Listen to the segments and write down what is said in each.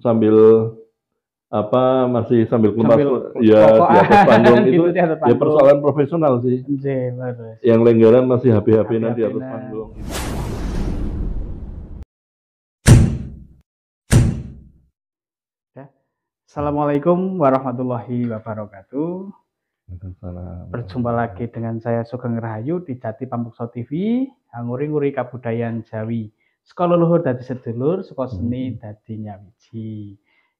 sambil masih sambil kelupas ya rokok, di atas panggung itu gitu di atas ya panggung. persoalan profesional sih. Nggih, leres. Yang lenggaran masih HP-HP-an di atas panggung. Assalamualaikum warahmatullahi wabarakatuh. Waalaikumsalam. Berjumpa lagi dengan saya Sugeng Rahayu di Jati Pampukso TV, nguri-nguri kabudayan Jawi. Sekolah luhur dadi sedulur, sekolah seni dadi nyawiji.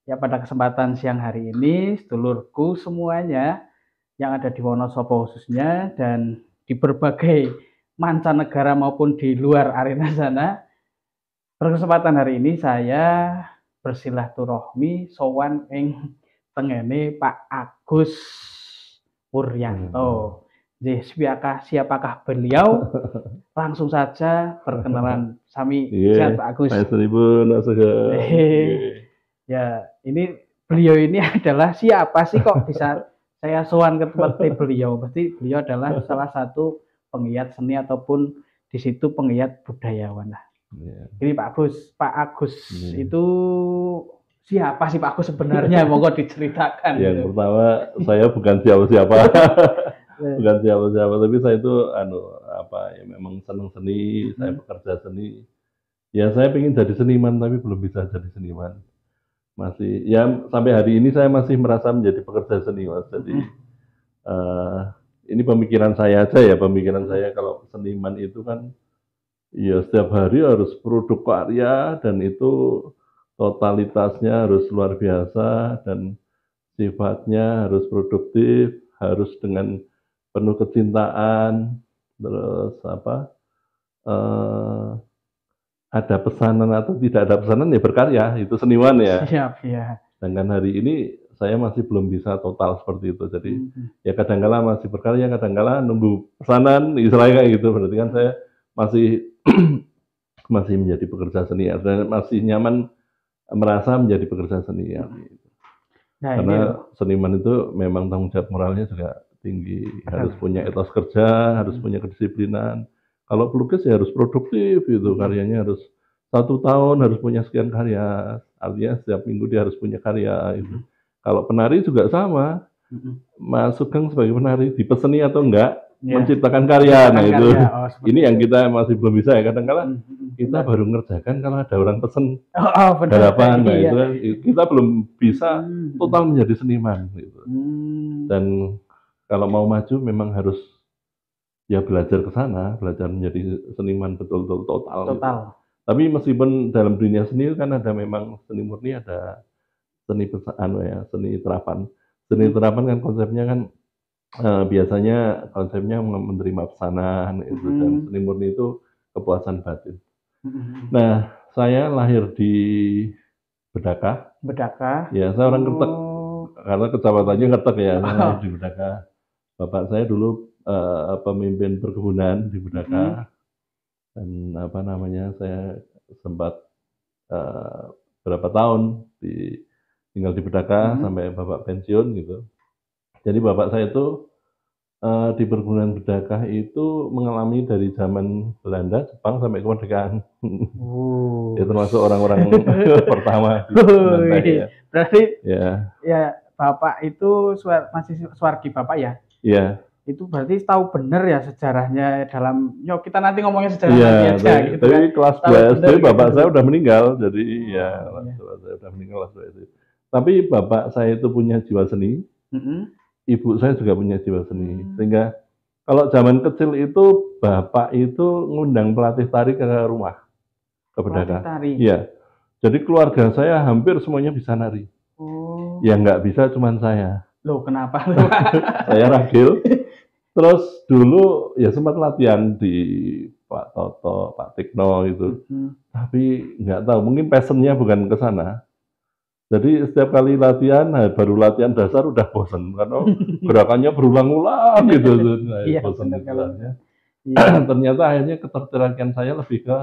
Ya, pada kesempatan siang hari ini, sedulurku semuanya yang ada di Wonosobo khususnya dan di berbagai mancanegara maupun di luar arena sana, berkesempatan hari ini saya bersilaturahmi sowan ing tengene Pak Agus Wuryanto. Jadi siapakah beliau? Langsung saja perkenalan sami. Sehat Pak Agus. Ya, ini beliau ini adalah siapa sih kok bisa saya sowan ke tempat beliau? Pasti beliau adalah salah satu penggiat seni ataupun di situ penggiat budayawan lah. Ini Pak Agus itu siapa sih Pak Agus sebenarnya? Monggo diceritakan. Yang pertama, saya bukan siapa-siapa. Bukan siapa-siapa, tapi saya itu ya memang senang seni, saya bekerja seni. Ya saya ingin jadi seniman tapi belum bisa jadi seniman. Masih ya sampai hari ini saya masih merasa menjadi pekerja seni, Mas. Jadi ini pemikiran saya aja ya, pemikiran saya kalau seniman itu kan ya setiap hari harus produk karya dan itu totalitasnya harus luar biasa dan sifatnya harus produktif, harus dengan penuh kecintaan, terus ada pesanan atau tidak ada pesanan ya berkarya, itu seniman ya. Siap ya. Sedangkan hari ini saya masih belum bisa total seperti itu. Jadi ya kadang-kala masih berkarya, kadang-kala nunggu pesanan, istilahnya kayak gitu. Berarti kan saya masih menjadi pekerja seni dan masih nyaman merasa menjadi pekerja seni ya. Nah, karena seniman itu memang tanggung jawab moralnya juga tinggi, harus punya etos kerja, harus punya kedisiplinan. Kalau pelukis ya harus produktif gitu, karyanya harus 1 tahun harus punya sekian karya, artinya setiap minggu dia harus punya karya gitu. Kalau penari juga sama, Mas Sugeng sebagai penari dipeseni atau enggak, menciptakan karya, nah itu ini yang kita masih belum bisa ya, kadang-kadang kita baru ngerjakan kalau ada orang pesen harapan, nah itu kita belum bisa total menjadi seniman gitu. Dan kalau mau maju memang harus ya belajar ke sana, belajar menjadi seniman betul-betul total. Gitu. Tapi meskipun dalam dunia seni kan ada memang seni murni, ada seni seni terapan. Seni terapan kan konsepnya kan biasanya konsepnya menerima pesanan itu, dan seni murni itu kepuasan batin. Nah, saya lahir di Bedaka. Ya, saya orang Kertek. Karena kecamatannya Kertek ya, saya lahir di Bedaka. Bapak saya dulu pemimpin perkebunan di Bedaka. Dan saya sempat berapa tahun tinggal di Bedaka sampai bapak pensiun gitu. Jadi bapak saya itu di perkebunan Bedaka itu mengalami dari zaman Belanda, Jepang sampai kemerdekaan. Ya termasuk orang-orang pertama di Belanda ya. Berarti ya bapak itu masih Suwargi bapak ya? Iya. Itu berarti tahu benar ya sejarahnya dalam, yuk kita nanti ngomongin sejarah aja gitu kan. Tapi kelas 2 SD bapak saya udah meninggal, jadi saya udah meninggal kelas 2 SD. Tapi bapak saya itu punya jiwa seni, ibu saya juga punya jiwa seni, sehingga kalau zaman kecil itu bapak itu ngundang pelatih tari ke rumah, ke Bedaka. Iya, jadi keluarga saya hampir semuanya bisa nari. Yang nggak bisa cuman saya. Loh kenapa? Saya ragil. Terus dulu ya sempat latihan di Pak Toto, Pak Tikno itu, tapi nggak tahu, mungkin passionnya bukan ke sana. Jadi setiap kali latihan, baru latihan dasar udah bosan karena gerakannya berulang-ulang gitu, bosan istilahnya. Ternyata akhirnya ketertarikan saya lebih ke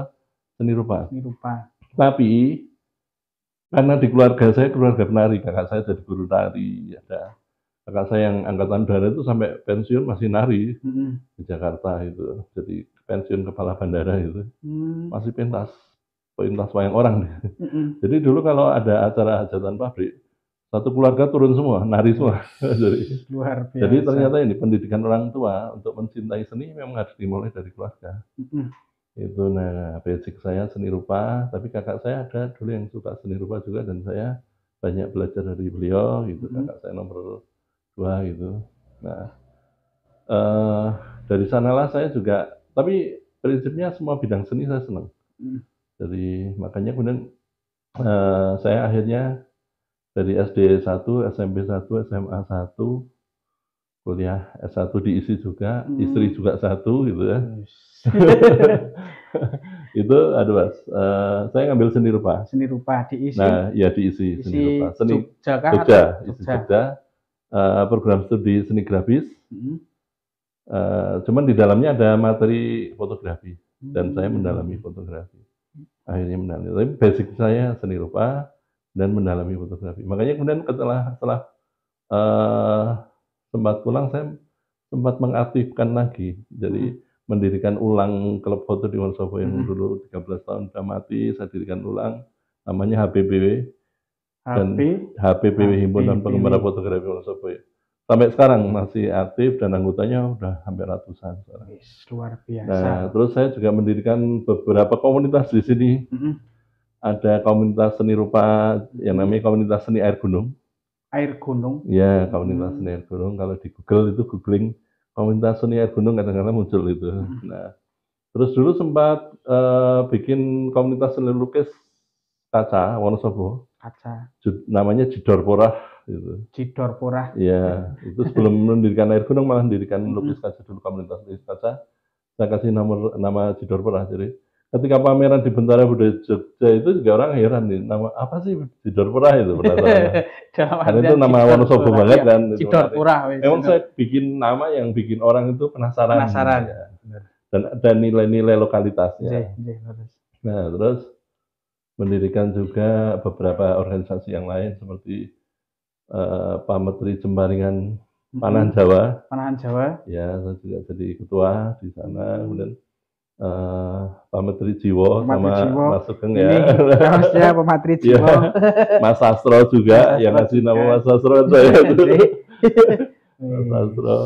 seni rupa. Tapi karena di keluarga saya keluarga penari, kakak saya jadi guru tari, ada kakak saya yang angkatan udara itu sampai pensiun masih nari di Jakarta itu, jadi pensiun kepala bandara itu masih pentas pentas wayang orang. Jadi dulu kalau ada acara hajatan pabrik, satu keluarga turun semua, nari semua. Luar biasa. Jadi ternyata ini pendidikan orang tua untuk mencintai seni memang harus dimulai dari keluarga. Itu nah basic saya seni rupa, tapi kakak saya ada dulu yang suka seni rupa juga dan saya banyak belajar dari beliau gitu. Kakak saya nomor 2 gitu. Nah dari sanalah saya juga, tapi prinsipnya semua bidang seni saya senang. Jadi makanya kemudian saya akhirnya dari SD 1, SMP 1, SMA 1, kuliah S1 diisi juga, istri juga 1 gitu ya. Itu ada Mas, saya ngambil seni rupa. Seni rupa diisi. Nah, ya diisi seni rupa. Seni Jogja, isi Jogja. Program studi seni grafis. Cuman di dalamnya ada materi fotografi dan saya mendalami fotografi. Akhirnya mendalami. Tapi basic saya seni rupa dan mendalami fotografi. Makanya kemudian setelah sempat pulang saya sempat mengaktifkan lagi. Jadi mendirikan ulang klub foto di Wonosobo yang dulu 13 tahun sudah mati, saya dirikan ulang, namanya HPPW. Dan HPPW Himpunan Penggemar Fotografi Wonosobo. Sampai sekarang masih aktif dan anggotanya udah hampir ratusan sekarang. Luar biasa. Nah, terus saya juga mendirikan beberapa komunitas di sini. Ada komunitas seni rupa yang namanya komunitas seni air gunung. Air gunung? Ya, komunitas seni air gunung. Kalau di Google itu googling komunitas seni air gunung kadang-kadang muncul itu. Nah, terus dulu sempat bikin komunitas seni lukis kaca Wonosobo. Kaca. Namanya Jidor Porah gitu. Jidor Porah. Iya, itu sebelum mendirikan air gunung malah mendirikan lukis kaca dulu, komunitas lukis kaca. Saya kasih nama Jidor Porah. Jadi ketika pameran di Bentara Budaya Jogja itu juga orang heran nih, nama apa sih Jidor Porah itu penasaran. Karena itu nama Wonosobo banget kan. Jidor Porah. Memang saya bikin nama yang bikin orang itu penasaran. Ya. Dan ada nilai-nilai lokalitasnya. Nah, terus mendirikan juga beberapa organisasi yang lain seperti Pametri Jembaringan Panahan Jawa. Panahan Jawa. Ya, saya juga jadi ketua di sana. Kemudian Pametri Jiwo sama Mas Sugeng ya. Harusnya Pametri Jiwo. Mas Sastro juga yang ngasih nama Mas Sastro saya itu. Mas Sastro.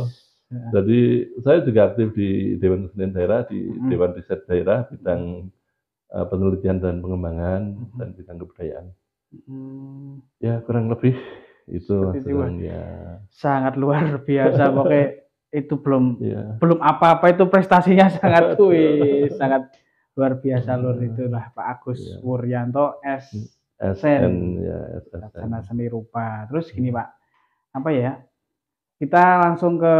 Jadi saya juga aktif di Dewan Kesenian Daerah, di Dewan Riset Daerah bidang penelitian dan pengembangan dan bidang kebudayaan. Ya kurang lebih itu ya. Sangat luar biasa pokoknya itu belum apa-apa itu prestasinya sangat sangat luar biasa lur itulah Pak Agus Wuryanto SN ya, Sarjana Seni Rupa. Terus gini Pak, apa ya? Kita langsung ke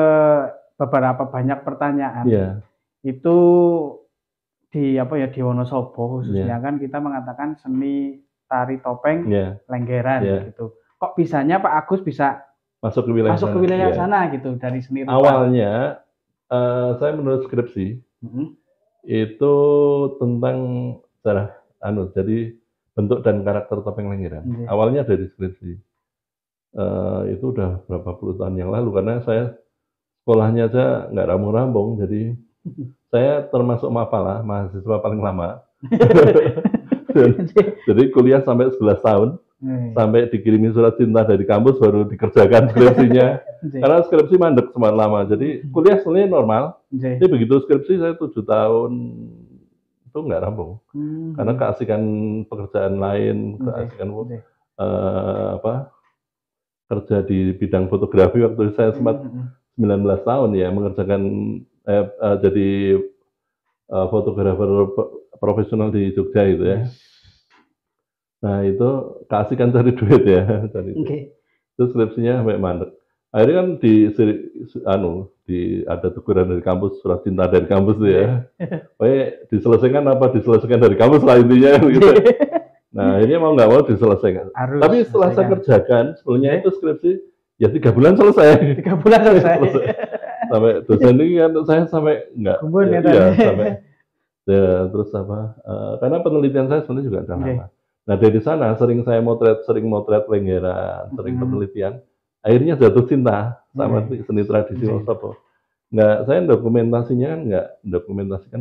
beberapa banyak pertanyaan. Itu di di Wonosobo khususnya kan kita mengatakan seni tari topeng Lenggeran gitu. Kok bisanya Pak Agus bisa masuk ke wilayah sana gitu dari seni rupa? Awalnya saya menurut skripsi itu tentang sejarah jadi bentuk dan karakter topeng Lenggeran. Awalnya dari skripsi. Itu udah berapa puluh tahun yang lalu karena saya sekolahnya aja nggak rampung-rampung, jadi saya termasuk mapalah, mahasiswa paling lama. Jadi kuliah sampai 11 tahun, sampai dikirimi surat cinta dari kampus baru dikerjakan skripsinya. Karena skripsi mandek semakin lama, jadi kuliah sebenarnya normal. Jadi begitu skripsi saya 7 tahun itu nggak rampung, karena keasikan pekerjaan lain, keasikan kerja di bidang fotografi waktu saya sempat 19 tahun ya mengerjakan jadi fotografer profesional di Jogja itu ya. Nah itu keasikan cari duit ya, terus skripsinya sampai mandek. Akhirnya kan ada teguran dari kampus, surat cinta dari kampus tuh ya. Diselesaikan dari kampus lah intinya gitu. Nah ini mau nggak mau diselesaikan. Tapi setelah saya kerjakan, sebelumnya itu skripsi ya 3 bulan selesai. 3 bulan selesai. Sampai dosen ini kan saya sampai nggak. Sampai terus karena penelitian saya sebenarnya juga udah lama. Nah dari sana sering motret Lenggeran, sering penelitian. Akhirnya jatuh cinta sama seni tradisi Wonosobo. Saya dokumentasikan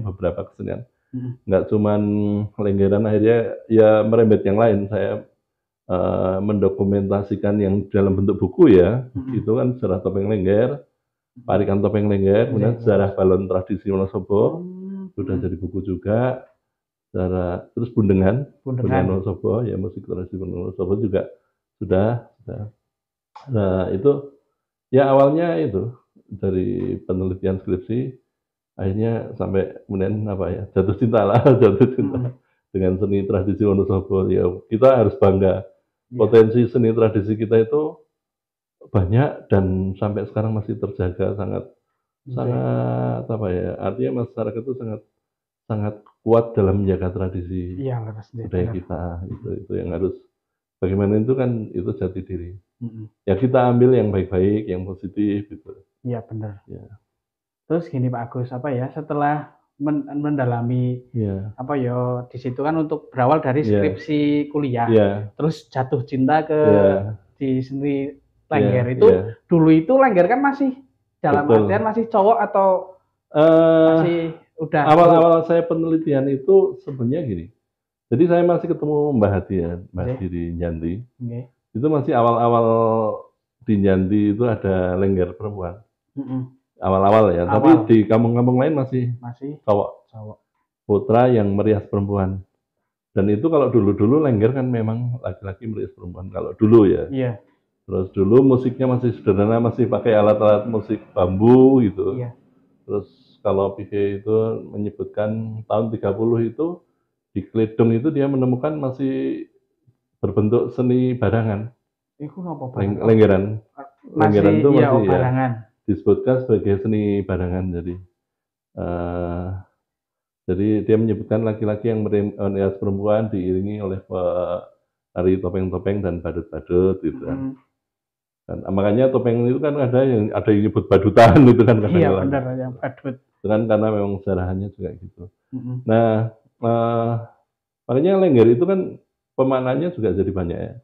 beberapa kesenian. nggak cuman lenggeran, akhirnya ya merembet yang lain. Saya mendokumentasikan yang dalam bentuk buku ya, itu kan sejarah topeng lengger, parikan topeng lengger, kemudian sejarah balon tradisi Wonosobo, sudah jadi buku juga, sejarah, terus bundengan Wonosobo, ya musik tradisi Wonosobo juga sudah. Nah itu ya awalnya itu dari penelitian skripsi, akhirnya sampai kemudian apa ya, jatuh cinta dengan seni tradisi Wonosobo. Ya kita harus bangga, potensi seni tradisi kita itu banyak dan sampai sekarang masih terjaga sangat apa ya, artinya masyarakat itu sangat kuat dalam menjaga tradisi budaya kita. Itu yang harus, bagaimana itu kan itu jati diri. Ya kita ambil yang baik-baik, yang positif gitu. Iya benar. Ya. Terus gini Pak Agus, apa ya, setelah mendalami apa ya, di situ kan untuk berawal dari skripsi kuliah, terus jatuh cinta ke di seni lengger itu, dulu itu lengger kan masih dalam artian masih cowok atau masih udah? Awal-awal saya penelitian itu sebenarnya gini, jadi saya masih ketemu Mbak Hadi ya, Mbak Hadi di Nyanti. Itu masih awal-awal di Nyanti itu ada lengger perempuan. Awal-awal ya, tapi di kampung-kampung lain masih cowok. Putra yang merias perempuan. Dan itu kalau dulu-dulu lengger kan memang laki-laki merias perempuan, kalau dulu ya. Iya. Terus dulu musiknya masih sederhana, masih pakai alat-alat musik bambu gitu. Iya. Terus kalau Pike itu menyebutkan tahun 30 itu di Kledong itu dia menemukan masih berbentuk seni barangan. Itu apa barangan? Lenggeran. Lenggeran itu masih barangan. Disebutkan sebagai seni barangan. Jadi dia menyebutkan laki-laki yang merias perempuan diiringi oleh penari topeng-topeng dan badut-badut gitu kan. Dan makanya topeng itu kan ada yang nyebut badutan itu kan. Iya benar, yang badut. Itu kan karena memang sejarahnya juga gitu. Nah, makanya lengger itu kan pemaknaannya juga jadi banyak ya.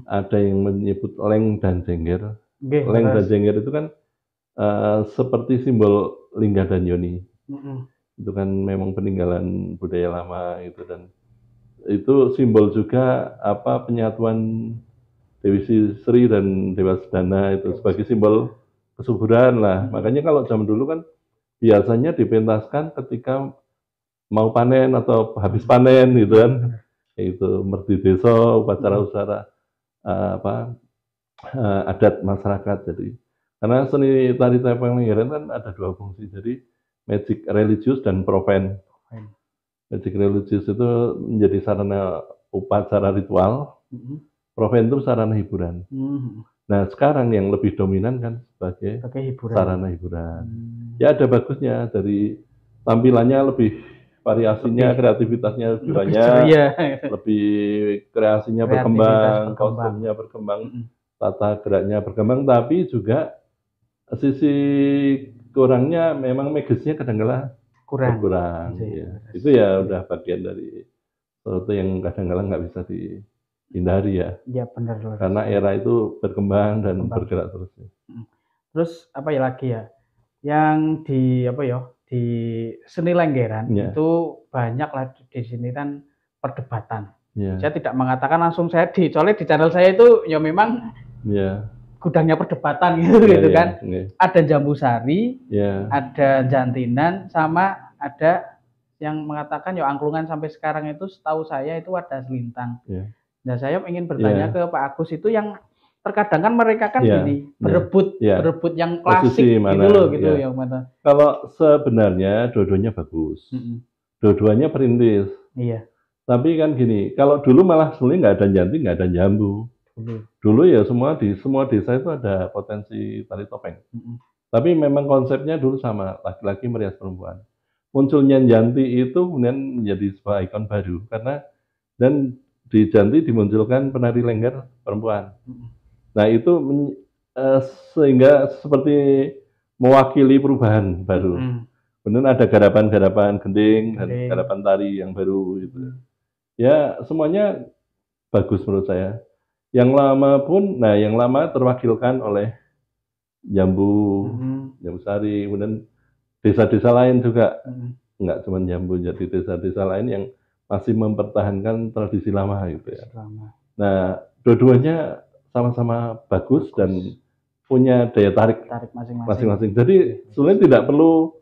Ada yang menyebut leng dan jengger. Leng dan jengger itu kan seperti simbol lingga dan yoni. Itu kan memang peninggalan budaya lama itu, dan itu simbol juga apa, penyatuan Dewi Sri dan Dewa Sedana itu sebagai simbol kesuburan lah. Makanya kalau zaman dulu kan biasanya dipentaskan ketika mau panen atau habis panen gitu kan. Yaitu merdi desa, upacara-upacara adat masyarakat. Jadi karena seni tari topeng lenggeran kan ada dua fungsi. Jadi magic religius dan profen. Magic religius itu menjadi sarana upacara ritual. Profen itu sarana hiburan. Nah sekarang yang lebih dominan kan sebagai sarana hiburan. Ya ada bagusnya, dari tampilannya lebih, variasinya, kreativitasnya lebih banyak, lebih kreasinya berkembang, kostumnya berkembang, tata geraknya berkembang, tapi juga sisi kurangnya memang magisnya kadang-kala kurang. Ya. Itu ya udah bagian dari sesuatu yang kadang-kala nggak bisa dihindari ya. Iya benar. Karena era itu berkembang dan bergerak terus. Terus apa ya lagi ya? Yang di seni lenggeran itu banyak lah di sini kan perdebatan. Saya tidak mengatakan langsung soalnya di channel saya itu ya memang gudangnya perdebatan gitu kan. Ada Jambu Sari, ada Jantinan, sama ada yang mengatakan ya angklungan sampai sekarang itu setahu saya itu ada Selintang. Nah saya ingin bertanya ke Pak Agus, itu yang terkadang kan mereka kan berebut yang klasik gitu yang mana. Kalau sebenarnya dua-duanya bagus, dua-duanya perintis. Iya. Tapi kan gini, kalau dulu malah sebenarnya nggak ada Janti, nggak ada Jambu. Dulu ya semua desa itu ada potensi tari topeng. Tapi memang konsepnya dulu sama, laki-laki merias perempuan. Munculnya Janti itu kemudian menjadi sebuah ikon baru karena dan di Janti dimunculkan penari lengger perempuan. Nah itu sehingga seperti mewakili perubahan baru. Kemudian ada garapan-garapan gending dan garapan tari yang baru gitu. Ya semuanya bagus menurut saya. Yang lama pun, yang lama terwakilkan oleh Jambu Sari, kemudian desa-desa lain juga nggak cuma Jambu, jadi desa-desa lain yang masih mempertahankan tradisi lama gitu ya. Nah, dua-duanya sama-sama bagus dan punya daya tarik masing-masing. Jadi sebenarnya tidak perlu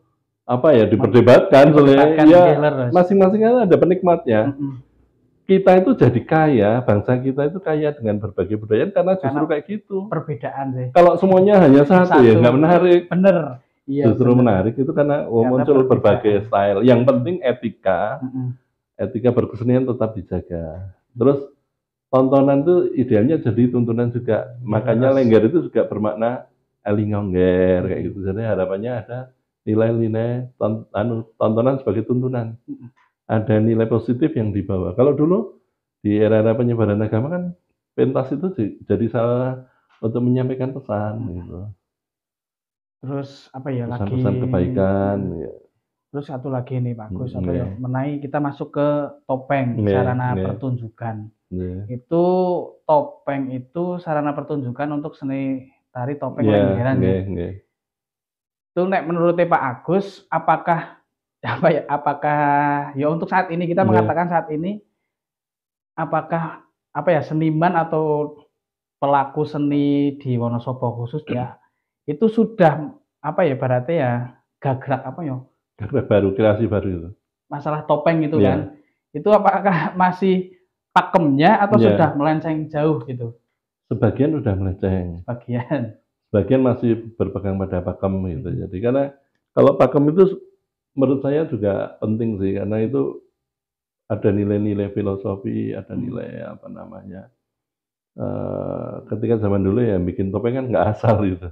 apa ya diperdebatkan, soalnya ya masing-masing ada penikmatnya. Kita itu jadi kaya, bangsa kita itu kaya dengan berbagai budaya karena justru kayak gitu. Perbedaan sih. Kalau semuanya hanya satu ya nggak menarik. Bener. Iya, justru menarik itu karena muncul berbagai style. Yang penting etika berkesenian tetap dijaga. Terus tontonan itu idealnya jadi tuntunan juga. Makanya Lengger itu juga bermakna elingongger kayak gitu. Jadi harapannya ada nilai-nilai tontonan sebagai tuntunan. Ada nilai positif yang dibawa. Kalau dulu di era-era penyebaran agama kan pentas itu jadi salah untuk menyampaikan pesan gitu. Terus apa ya pesan-pesan kebaikan ya. Terus satu lagi nih Pak Gus, apa ya, mengenai kita masuk ke topeng, sarana pertunjukan. Itu topeng itu sarana pertunjukan untuk seni tari topeng Lenggeran. Itu nek menurut Pak Agus, apakah ya untuk saat ini kita mengatakan saat ini apakah apa ya seniman atau pelaku seni di Wonosobo khusus ya itu sudah apa ya berarti ya gagrak apa ya gagrak baru, kreasi baru itu masalah topeng itu kan itu apakah masih pakemnya atau sudah melenceng jauh gitu? Sebagian sudah melenceng, sebagian masih berpegang pada pakem gitu. Jadi karena kalau pakem itu menurut saya juga penting sih, karena itu ada nilai-nilai filosofi, ada nilai apa namanya. Ketika zaman dulu ya bikin topeng kan nggak asal gitu.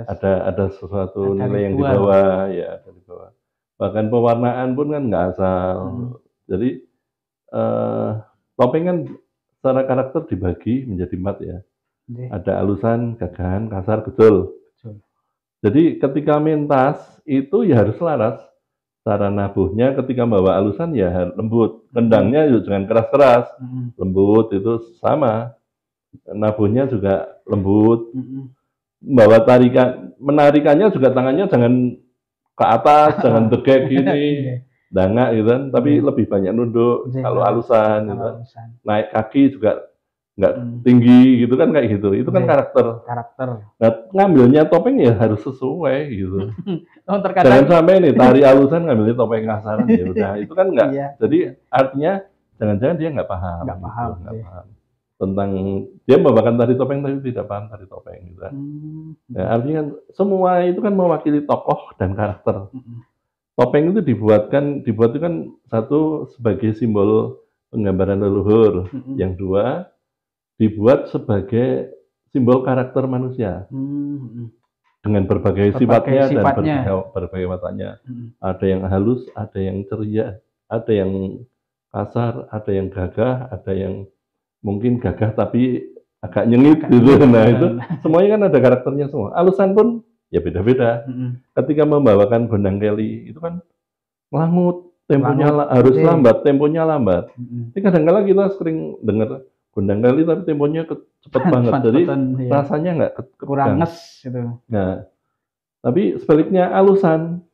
Ada sesuatu nilai yang dibawa, ya ada dibawa. Bahkan pewarnaan pun kan nggak asal. Jadi topeng kan secara karakter dibagi menjadi 4 ya. Ada alusan, gagahan, kasar, gejol. Jadi ketika mentas itu ya harus selaras. Cara nabuhnya ketika bawa alusan ya lembut, kendangnya jangan keras-keras, lembut itu sama. Nabuhnya juga lembut. Bawa tarikan, menarikannya juga tangannya jangan ke atas, jangan tegek gini, dangak gitu kan, tapi lebih banyak nunduk. Kalau alusan gitu kan. Naik kaki juga nggak tinggi gitu kan kayak gitu. Itu kan karakter. Nah, ngambilnya topeng ya harus sesuai gitu. Jangan sampai nih tari alusan ngambilnya topeng kasaran ya udah itu kan enggak. Jadi artinya jangan-jangan dia nggak paham. Nggak paham tentang dia membawakan tari topeng tapi tidak paham tari topeng gitu kan. Ya, artinya semua itu kan mewakili tokoh dan karakter. Topeng itu dibuat itu kan satu sebagai simbol penggambaran leluhur, yang dua dibuat sebagai simbol karakter manusia. Dengan berbagai sifatnya dan berbagai wataknya. Ada yang halus, ada yang ceria, ada yang kasar, ada yang gagah, ada yang mungkin gagah tapi agak nyengit gitu. Nah itu semuanya kan ada karakternya semua. Alusan pun ya beda-beda. Ketika membawakan gondang keli itu kan melangut, temponya harus lambat, temponya lambat. Ini kadang-kadang kita sering dengar gondang keli tapi temponya cepat banget, jadi rasanya nggak kurang nges gitu. Nah, tapi sebaliknya alusan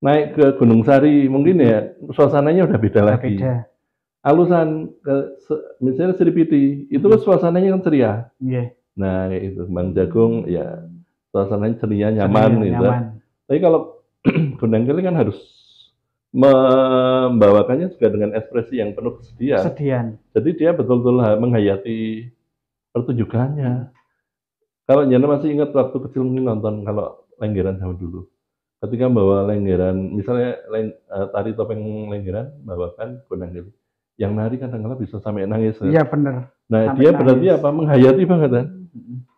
naik ke Gunung Sari mungkin ya suasananya udah beda lagi. Alusan misalnya Sripiti itu kan suasananya kan ceria. Nah itu Bang Jagung ya suasananya ceria, nyaman gitu. Tapi kalau gondang keli kan harus membawakannya juga dengan ekspresi yang penuh kesedihan. Jadi dia betul-betul menghayati pertunjukannya. Kalau Jana masih ingat waktu kecil nonton kalau Lenggeran zaman dulu. Ketika bawa Lenggeran, misalnya tari topeng Lenggeran, bawakan gondang keli. Yang nari kadang-kadang bisa sampai nangis. Iya benar. Nah dia berarti apa? Menghayati banget kan.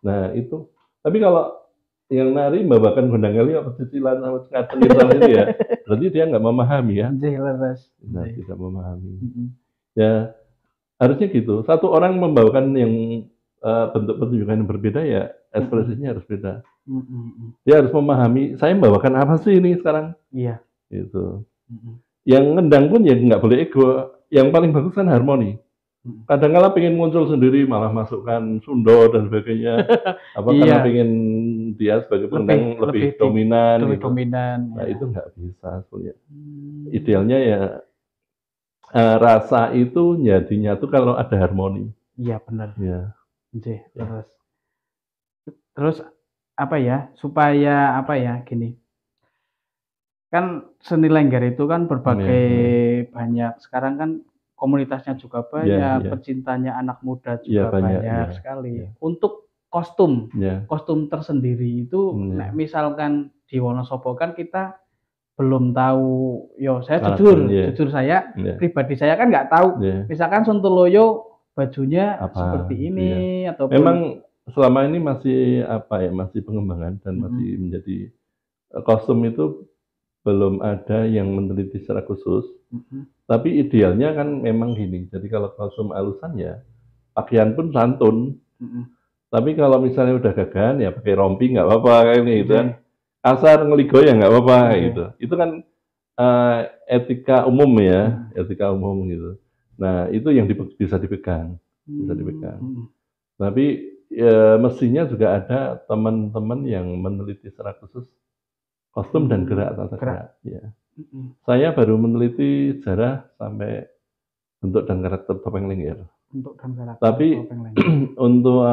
Nah itu. Tapi kalau yang nari membawakan gondang keli apa cicilan sama ngaceng itu ya, berarti dia nggak memahami ya. Nah, tidak memahami. Ya harusnya gitu. Satu orang membawakan yang bentuk pertunjukan yang berbeda ya ekspresinya harus beda. Dia harus memahami. Saya membawakan apa sih ini sekarang? Iya. Itu. Yang ngendang pun ya nggak boleh ego. Yang paling bagus kan harmoni. Kadang-kala pengen muncul sendiri malah masukkan Sundo dan sebagainya. Karena pengen dia sebagai penendang lebih dominan gitu. Nah, itu nggak bisa sebenarnya. Idealnya ya rasa itu jadi nyatu kalau ada harmoni. Iya, benar. Ya. Terus apa ya? Supaya apa ya, gini. Kan seni Lengger itu kan berbagai banyak. Sekarang kan komunitasnya juga banyak, pecintanya anak muda juga banyak sekali. Untuk kostum tersendiri itu, misalkan di Wonosobo kan kita belum tahu. Saya jujur saya pribadi saya kan nggak tahu. Misalkan Sontoloyo bajunya seperti ini atau memang selama ini masih masih pengembangan dan masih menjadi kostum itu belum ada yang meneliti secara khusus. Tapi idealnya kan memang gini. Jadi kalau kostum alusan ya pakaian pun santun. Tapi kalau misalnya udah gagahan ya pakai rompi nggak apa-apa kayak gitu kan. Kasar ngeligo ya nggak apa-apa gitu. Itu kan etika umum ya, etika umum gitu. Nah itu yang bisa dipegang, Tapi mestinya juga ada teman-teman yang meneliti secara khusus kostum dan tata gerak. Ya. Saya baru meneliti sejarah sampai bentuk dan karakter topeng Lengger. Tapi untuk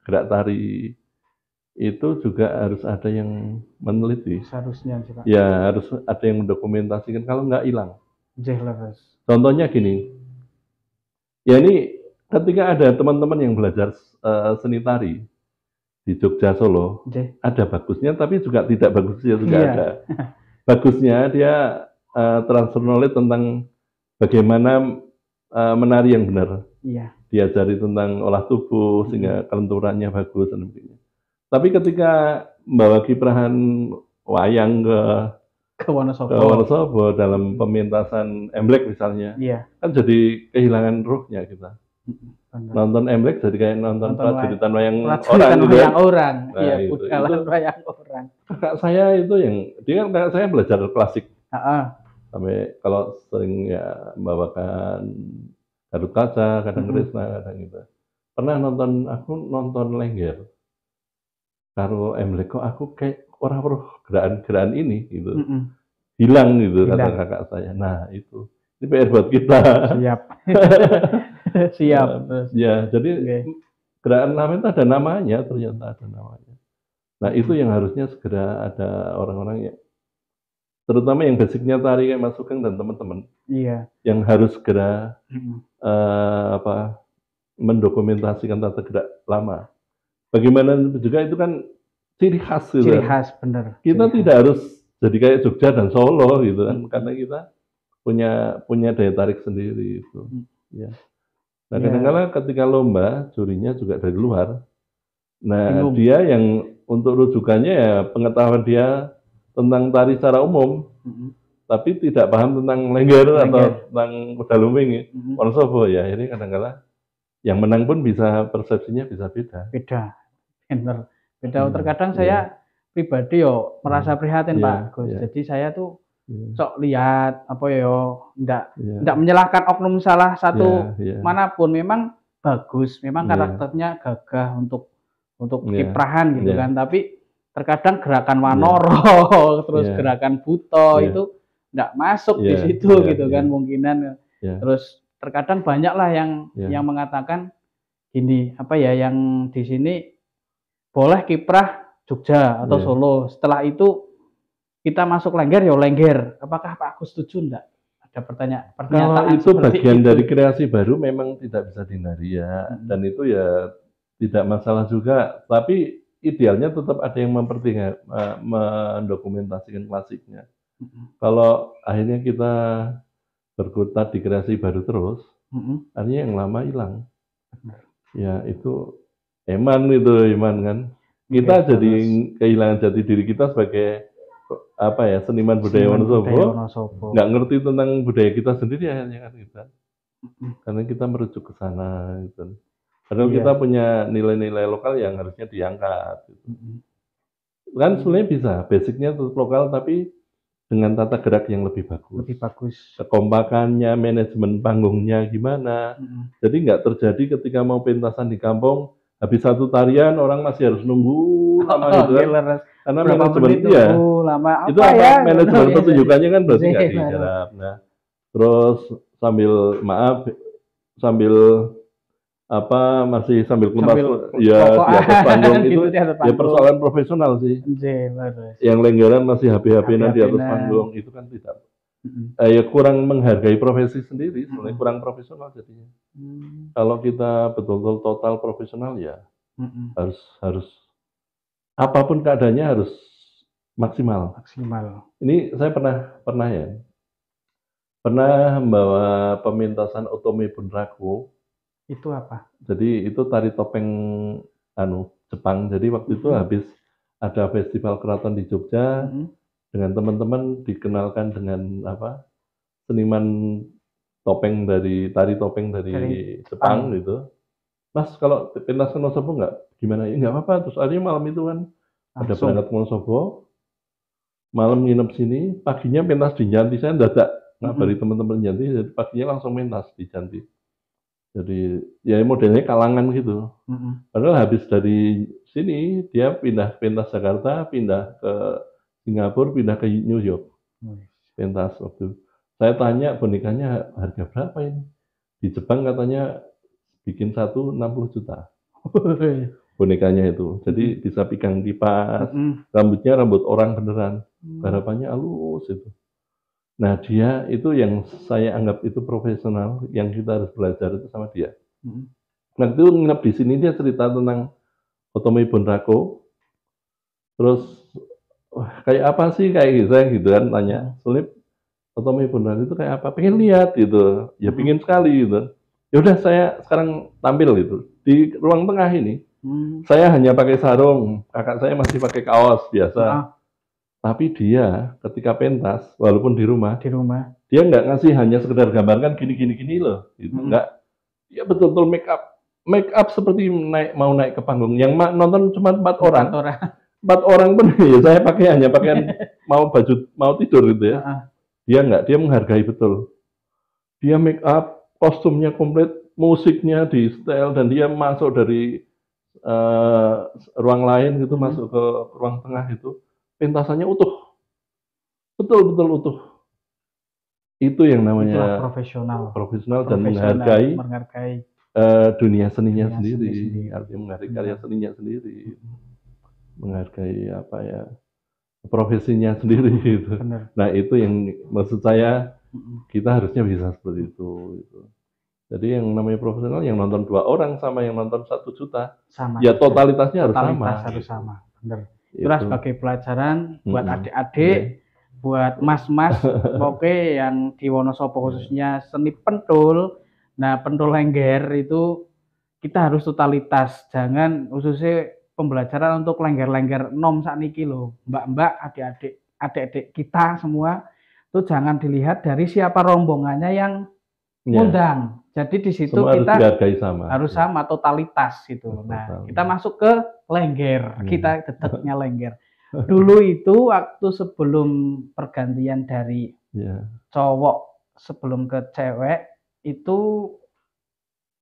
gerak tari itu juga harus ada yang meneliti. Seharusnya juga. Ya harus ada yang mendokumentasikan, kalau nggak hilang. Contohnya gini, ya ini ketika ada teman-teman yang belajar seni tari di Jogja, Solo, ada bagusnya, tapi juga tidak bagusnya juga ada. Bagusnya dia transfer knowledge tentang bagaimana menari yang benar. Diajari tentang olah tubuh sehingga kelenturannya bagus dan sebagainya. Tapi ketika membawa kiprahan wayang ke Wonosobo dalam pementasan Emblek misalnya, kan jadi kehilangan ruhnya kita. Nonton Emblek jadi kayak nonton prajuritan wayang orang. Kakak saya itu kakak saya belajar klasik. Sampai kalau sering ya membawakan Garut Kaca, kadang Krisna, kadang gitu. Pernah nonton Lengger. Karo Emblek kok aku kayak orang gerakan ini gitu. Hilang gitu kata kakak saya. Nah, itu. Ini PR buat kita. Siap. Ya, jadi gerakan lama itu ada namanya, ternyata ada namanya. Nah, itu yang harusnya segera ada orang-orang yang terutama yang basicnya tari kayak Mas Sugeng dan teman-teman. Yang harus segera mendokumentasikan tata gerak lama. Bagaimana juga itu kan ciri khas gitu. Ciri khas, benar. Kita tidak harus jadi kayak Jogja dan Solo gitu kan, karena kita punya daya tarik sendiri itu. Ya. Nah, kadang-kadang ketika lomba jurinya juga dari luar. Nah, dia yang untuk rujukannya ya pengetahuan dia tentang tari secara umum, tapi tidak paham tentang Lengger atau tentang kuda lumping, Wonosobo ya. Ini kadang-kadang yang menang pun persepsinya bisa beda. Benar. Terkadang saya pribadi merasa prihatin Pak Gus. Jadi saya tuh sok lihat enggak menyalahkan oknum salah satu manapun, memang bagus, memang karakternya gagah untuk kiprahan gitu kan, tapi terkadang gerakan Wanoro terus gerakan Buto itu enggak masuk di situ gitu kan mungkinan. Terus terkadang banyaklah yang mengatakan gini, yang di sini boleh kiprah Jogja atau Solo, setelah itu kita masuk Lengger Lengger. Apakah Pak Agus setuju enggak? Ada pernyataan kalau itu bagian dari kreasi baru memang tidak bisa dihindari ya, dan itu ya tidak masalah juga, tapi idealnya tetap ada yang mendokumentasikan klasiknya. Kalau akhirnya kita berkutat di kreasi baru terus, artinya yang lama hilang. Ya itu iman kan. Kita jadi kehilangan jati diri kita sebagai seniman budaya Wonosobo. Nggak ngerti tentang budaya kita sendiri akhirnya kan kita. Karena kita merujuk ke sana gitu. Padahal kita punya nilai-nilai lokal yang harusnya diangkat gitu. Kan sebenarnya bisa, basicnya tetap lokal tapi dengan tata gerak yang lebih bagus. Lebih bagus. Kekompakannya, manajemen panggungnya gimana. Jadi nggak terjadi ketika mau pentasan di kampung, habis satu tarian orang masih harus nunggu lama gitu kan. Karena manajemen lama itu apa manajemen pertunjukannya kan berarti nggak digarap. Nah, terus sambil apa masih sambil kemas ya di atas panggung itu ya persoalan profesional sih. Yang lenggeran masih HP-HP-an di atas panggung itu kan tidak ya kurang menghargai profesi sendiri, sebenarnya kurang profesional jadinya. Kalau kita betul-betul total profesional ya harus apapun keadaannya harus maksimal. Ini saya pernah ya membawa pementasan Otome Bunraku. Itu apa? Jadi itu tari topeng Jepang. Jadi waktu itu habis ada festival keraton di Jogja dengan teman-teman dikenalkan dengan seniman tari topeng dari Jepang gitu. Mas kalau pentas ke Wonosobo nggak gimana? Ya nggak apa-apa. Terus akhirnya malam itu kan ada berangkat ke Wonosobo, malam nginep sini, paginya pentas di Janti. Saya dadak ngabari teman-teman Janti, jadi paginya langsung pentas di Janti. Jadi ya modelnya kalangan gitu. Padahal habis dari sini dia pindah pentas Jakarta, pindah ke Singapura, pindah ke New York. Pentas waktu. Saya tanya bonekanya harga berapa ini? Di Jepang katanya bikin 60 juta. Bonekanya itu. Jadi bisa pegang kipas, rambutnya rambut orang beneran. Harapannya halus itu. Nah dia itu yang saya anggap itu profesional, yang kita harus belajar itu sama dia. Nah itu nginep di sini dia cerita tentang Otome Bunraku. Terus kayak apa sih kayak gitu, saya gitu kan tanya. Soalnya Otome Bunraku itu kayak apa? Pengen lihat gitu, ya pengen sekali gitu. Ya udah saya sekarang tampil gitu di ruang tengah ini. Saya hanya pakai sarung, kakak saya masih pakai kaos biasa. Tapi dia ketika pentas, walaupun di rumah, dia nggak ngasih hanya sekedar gambarkan gini loh, gitu. Nggak, dia betul-betul make up seperti mau naik ke panggung. Yang nonton cuma 4 orang. 4 orang pun ya saya hanya pakaian mau tidur gitu ya. Dia nggak, dia menghargai betul. Dia make up, kostumnya komplit, musiknya di setel dan dia masuk dari ruang lain gitu masuk ke ruang tengah itu. Pentasannya utuh, betul-betul utuh. Itu yang namanya profesional dan menghargai dunia seninya sendiri. Artinya menghargai karya seninya sendiri, menghargai profesinya sendiri. Gitu. Nah itu yang maksud saya kita harusnya bisa seperti itu. Gitu. Jadi yang namanya profesional yang nonton 2 orang sama yang nonton 1 juta, ya totalitasnya harus sama. Benar. Itulah sebagai pelajaran buat adik-adik, buat mas-mas, oke yang di Wonosobo khususnya seni pentul. Nah, pentul lengger itu kita harus totalitas, jangan khususnya pembelajaran untuk lengger-lengger nom sakniki lho. Mbak-mbak, adik-adik kita semua itu jangan dilihat dari siapa rombongannya yang ngundang. Jadi di situ kita harus sama totalitas gitu. Nah, kita masuk ke lengger, kita deteknya lengger. Dulu itu waktu sebelum pergantian dari cowok sebelum ke cewek itu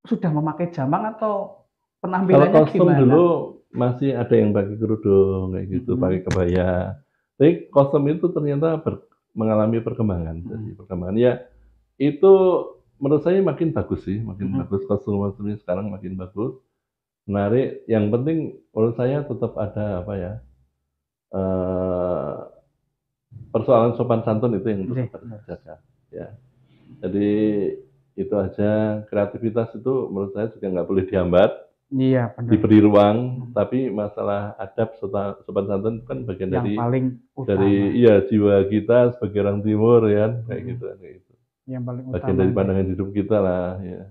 sudah memakai jamang atau penampilannya kalau kostum gimana? Dulu masih ada yang pakai kerudung kayak gitu, pakai kebaya. Tapi kostum itu ternyata mengalami perkembangan. Jadi perkembangan ya itu menurut saya makin bagus sih, makin bagus kostum-kostumnya sekarang makin bagus, menarik. Yang penting menurut saya tetap ada persoalan sopan santun itu yang tetap terjaga. Ya, jadi itu aja. Kreativitas itu menurut saya juga nggak boleh dihambat. Iya, benar. Diberi ruang, tapi masalah adab sopan santun kan bagian yang dari jiwa kita sebagai orang Timur ya, kayak gitu. Yang paling bagian dari pandangan hidup kita lah ya.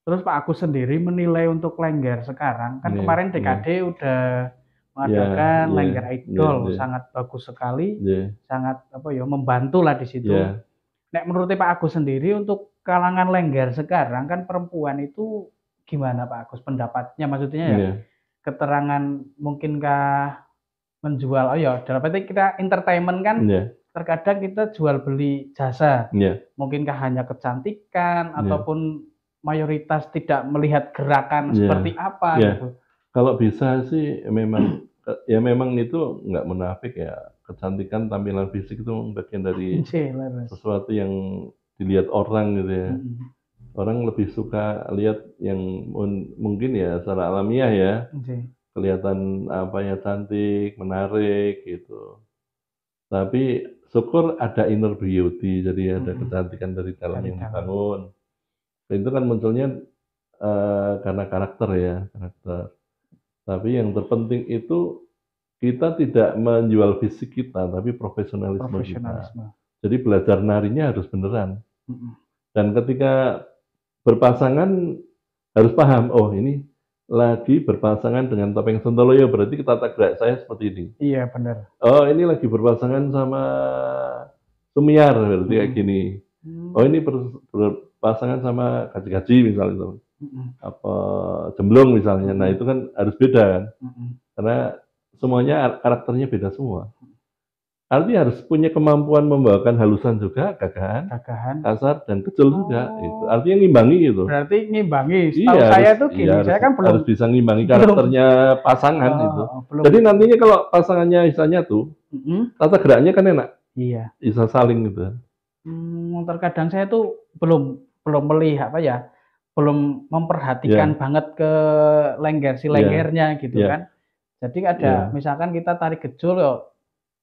Terus Pak Agus sendiri menilai untuk lengger sekarang kan kemarin DKD udah mengadakan lengger idol sangat bagus sekali, sangat membantu lah di situ. Nek menurut Pak Agus sendiri untuk kalangan lengger sekarang kan perempuan itu gimana Pak Agus pendapatnya, maksudnya keterangan mungkinkah menjual dalam arti kita entertainment kan terkadang kita jual beli jasa. Mungkinkah hanya kecantikan ataupun mayoritas tidak melihat gerakan seperti apa gitu. Kalau bisa sih memang ya memang itu nggak munafik ya. Kecantikan tampilan fisik itu bagian dari sesuatu yang dilihat orang gitu ya. Orang lebih suka lihat yang mungkin ya secara alamiah ya. Kelihatan apa ya, cantik, menarik gitu. Tapi syukur ada inner beauty, jadi ada kecantikan dari dalam yang dibangun. Itu kan munculnya karena karakter ya, karakter. Tapi yang terpenting itu kita tidak menjual fisik kita, tapi profesionalisme kita. Jadi belajar narinya harus beneran. Dan ketika berpasangan harus paham, oh ini lagi berpasangan dengan Topeng Sontoloyo, berarti tata gerak saya seperti ini. Iya, benar. Oh, ini lagi berpasangan sama Sumiar, berarti kayak gini. Oh, ini berpasangan sama Gaji-Gaji misalnya. Apa Jemblung misalnya. Nah, itu kan harus beda kan. Karena semuanya karakternya beda semua. Artinya harus punya kemampuan membawakan halusan juga, gagahan, kasar dan kecil juga. Itu artinya ngimbangi gitu. Berarti ngimbangi. Setahu saya tuh gini, saya kan belum harus bisa ngimbangi karakternya pasangan itu. Jadi nantinya kalau pasangannya misalnya tuh, tata geraknya kan enak. Iya. Bisa saling gitu. Terkadang saya tuh belum melihat apa ya, belum memperhatikan banget ke lenggernya gitu kan. Jadi ada misalkan kita tarik gejol ya.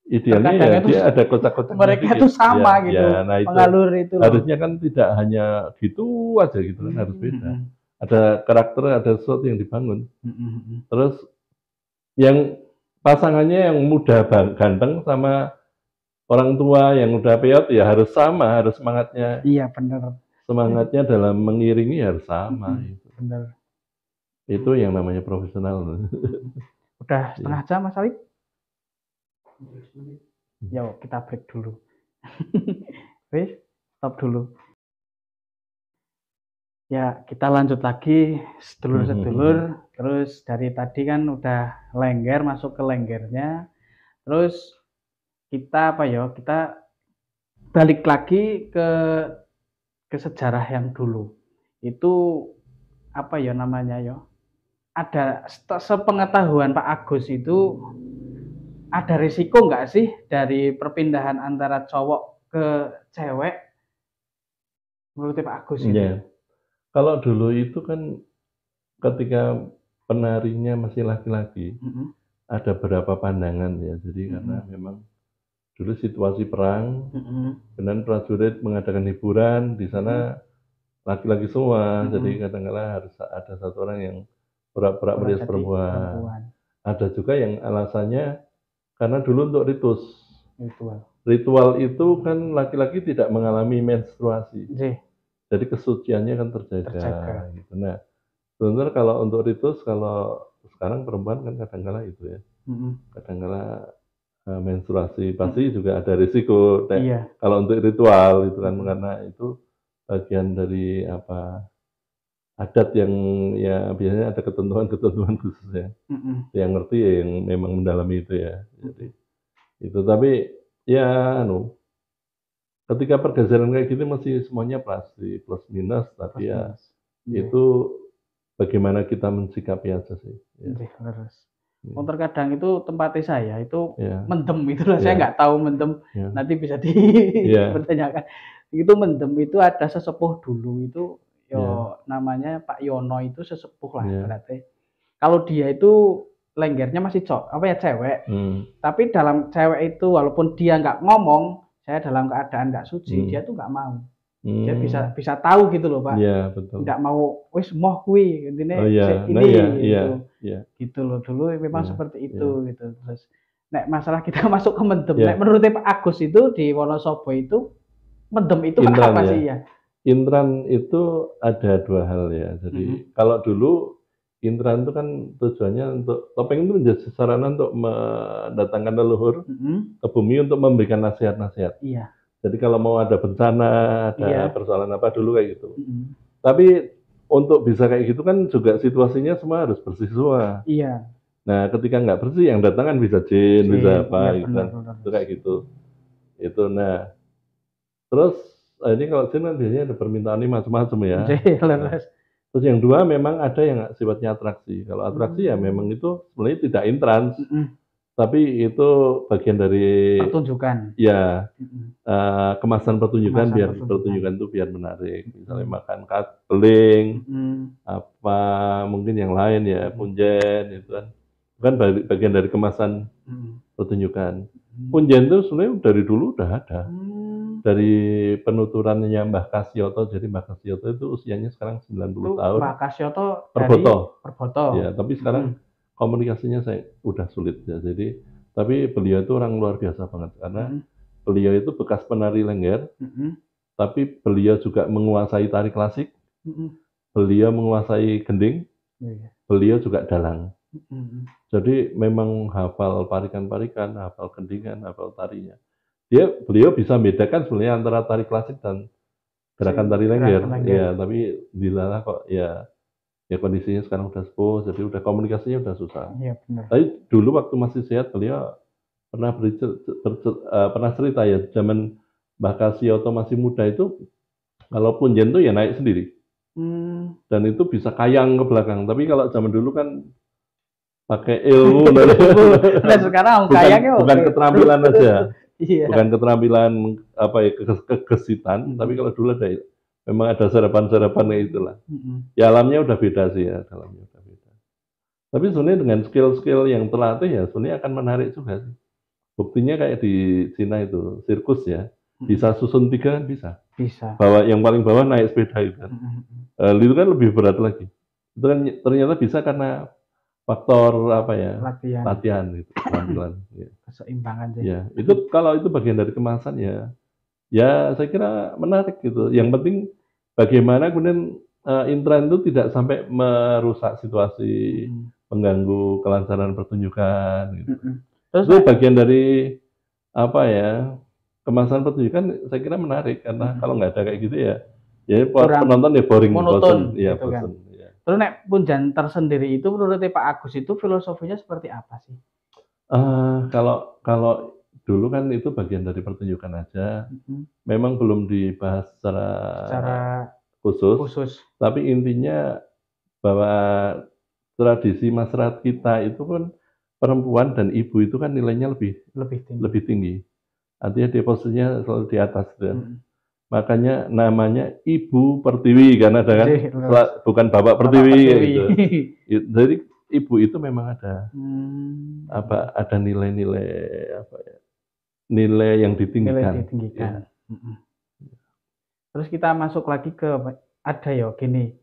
Idealnya ya dia ada kotak-kotak. Mereka itu sama gitu. Nah itu, pengalur itu. Harusnya kan tidak hanya gitu aja gitu kan, harus beda. Ada karakter, ada sesuatu yang dibangun. Terus yang pasangannya yang muda ganteng sama orang tua yang udah peot ya harus sama, harus semangatnya. Iya benar. Semangatnya dalam mengiringi harus sama. Benar. Itu yang namanya profesional. Udah setengah jam Mas Alif? Yo, kita break dulu. Wes, stop dulu. Ya, kita lanjut lagi sedulur-sedulur. Terus dari tadi kan udah lengger, masuk ke lenggernya. Terus kita apa ya? Kita balik lagi ke sejarah yang dulu. Itu apa ya namanya ya? Ada sepengetahuan Pak Agus itu ada risiko nggak sih dari perpindahan antara cowok ke cewek menurut Pak Agus itu? Ya. Kalau dulu itu kan ketika penarinya masih laki-laki, ada beberapa pandangan ya. Jadi karena memang dulu situasi perang, dan prajurit mengadakan hiburan di sana laki-laki semua. Jadi kadang-kadang harus ada satu orang yang pura-pura merias perempuan. Ada juga yang alasannya karena dulu untuk ritual itu kan laki-laki tidak mengalami menstruasi. Jadi kesuciannya kan terjaga. Gitu. Nah, sebenarnya kalau untuk ritus, kalau sekarang perempuan kan kadang-kala itu ya. Kadang-kala menstruasi pasti juga ada risiko. Kalau untuk ritual itu kan karena itu bagian dari apa adat yang ya biasanya ada ketentuan khusus ya. Yang ngerti ya yang memang mendalami itu ya. Jadi itu tapi ya ketika pergeseran kayak gitu masih semuanya pasti plus minus tapi ya itu bagaimana kita mensikapi aja sih. Terkadang itu tempatnya saya itu mendem itulah saya nggak tahu mendem nanti bisa dipertanyakan. Itu mendem itu ada sesepuh dulu itu namanya Pak Yono itu sesepuh lah berarti. Kalau dia itu lenggernya masih cewek. Tapi dalam cewek itu walaupun dia nggak ngomong, saya dalam keadaan nggak suci, dia tuh nggak mau. Dia bisa tahu gitu loh Pak. Iya betul. Nggak mau wis moh kuwi intine gitu loh dulu memang seperti itu gitu. Terus nek masalah kita masuk ke mendem, nek menurut Pak Agus itu di Wonosobo itu mendem itu apa sih ya? Intran itu ada dua hal ya. Jadi kalau dulu intran itu kan tujuannya untuk topeng itu menjadi sarana untuk mendatangkan leluhur ke bumi untuk memberikan nasihat-nasihat. Jadi kalau mau ada bencana, ada persoalan apa dulu kayak gitu. Tapi untuk bisa kayak gitu kan juga situasinya semua harus bersih semua. Nah ketika nggak bersih yang datang kan bisa jin bisa apa gitu kan. Itu kayak gitu. Itu. Nah, terus ini kalau jin kan biasanya ada permintaan ini macam-macam ya. Nah, terus yang dua memang ada yang sifatnya atraksi. Kalau atraksi ya memang itu sebenarnya tidak intrans, tapi itu bagian dari pertunjukan. Ya, kemasan pertunjukan biar pertunjukan itu biar menarik. Misalnya makan beling, apa mungkin yang lain ya, punjen itu kan. Itu kan bagian dari kemasan pertunjukan. Punjen itu sebenarnya dari dulu udah ada. Dari penuturannya Mbah Kasyoto, jadi Mbah Kasyoto itu usianya sekarang 90 tahun. Mbah Kasyoto Perboto. Perboto. Ya, tapi sekarang komunikasinya saya udah sulit ya. Jadi tapi beliau itu orang luar biasa banget karena beliau itu bekas penari Lengger, tapi beliau juga menguasai tari klasik, beliau menguasai gending, beliau juga dalang. Jadi memang hafal parikan-parikan, hafal gendingan, hafal tarinya. Beliau bisa membedakan sebenarnya antara tari klasik dan gerakan tari Lengger. Ya, tapi dilalah kok ya kondisinya sekarang udah sepuh, jadi udah komunikasinya udah susah. Iya benar. Tapi dulu waktu masih sehat beliau pernah pernah cerita ya, zaman Mbah Kasyoto masih muda itu, kalau punjen tuh ya naik sendiri. Dan itu bisa kayang ke belakang. Tapi kalau zaman dulu kan pakai ilmu. Nah sekarang kayangnya bukan keterampilan aja. Bukan keterampilan apa ya, kegesitan, tapi kalau dulu ada memang ada serapan-serapan kayak itulah. Ya alamnya udah beda sih ya, dalamnya udah beda. Tapi sebenarnya dengan skill-skill yang terlatih ya sebenarnya akan menarik juga sih. Buktinya kayak di Cina itu, sirkus ya. Bisa susun 3 kan bisa. Bisa. Yang paling bawah naik sepeda itu kan. Itu kan lebih berat lagi. Itu kan ternyata bisa karena faktor apa ya? Latihan gitu, keterampilan. Ya. Keseimbangan sih. Ya, itu kalau itu bagian dari kemasan ya. Ya saya kira menarik gitu. Yang penting bagaimana kemudian intern itu tidak sampai merusak situasi, mengganggu kelancaran pertunjukan gitu. Terus itu bagian dari apa ya, kemasan pertunjukan saya kira menarik karena kalau nggak ada kayak gitu ya penonton ya boring, monoton, ya gitu bosen. Kan. Ya. Terus nek punjan tersendiri itu menurut Pak Agus itu filosofinya seperti apa sih? Kalau dulu kan itu bagian dari pertunjukan aja, memang belum dibahas secara khusus. Tapi intinya bahwa tradisi masyarakat kita itu kan perempuan dan ibu itu kan nilainya lebih tinggi. Artinya depositnya selalu di atas gitu. Makanya namanya Ibu Pertiwi karena ada kan bukan Bapak Pertiwi gitu. Jadi ibu itu memang ada ada nilai-nilai apa ya? Nilai yang ditinggikan. Ya. Terus kita masuk lagi ke ada ya gini.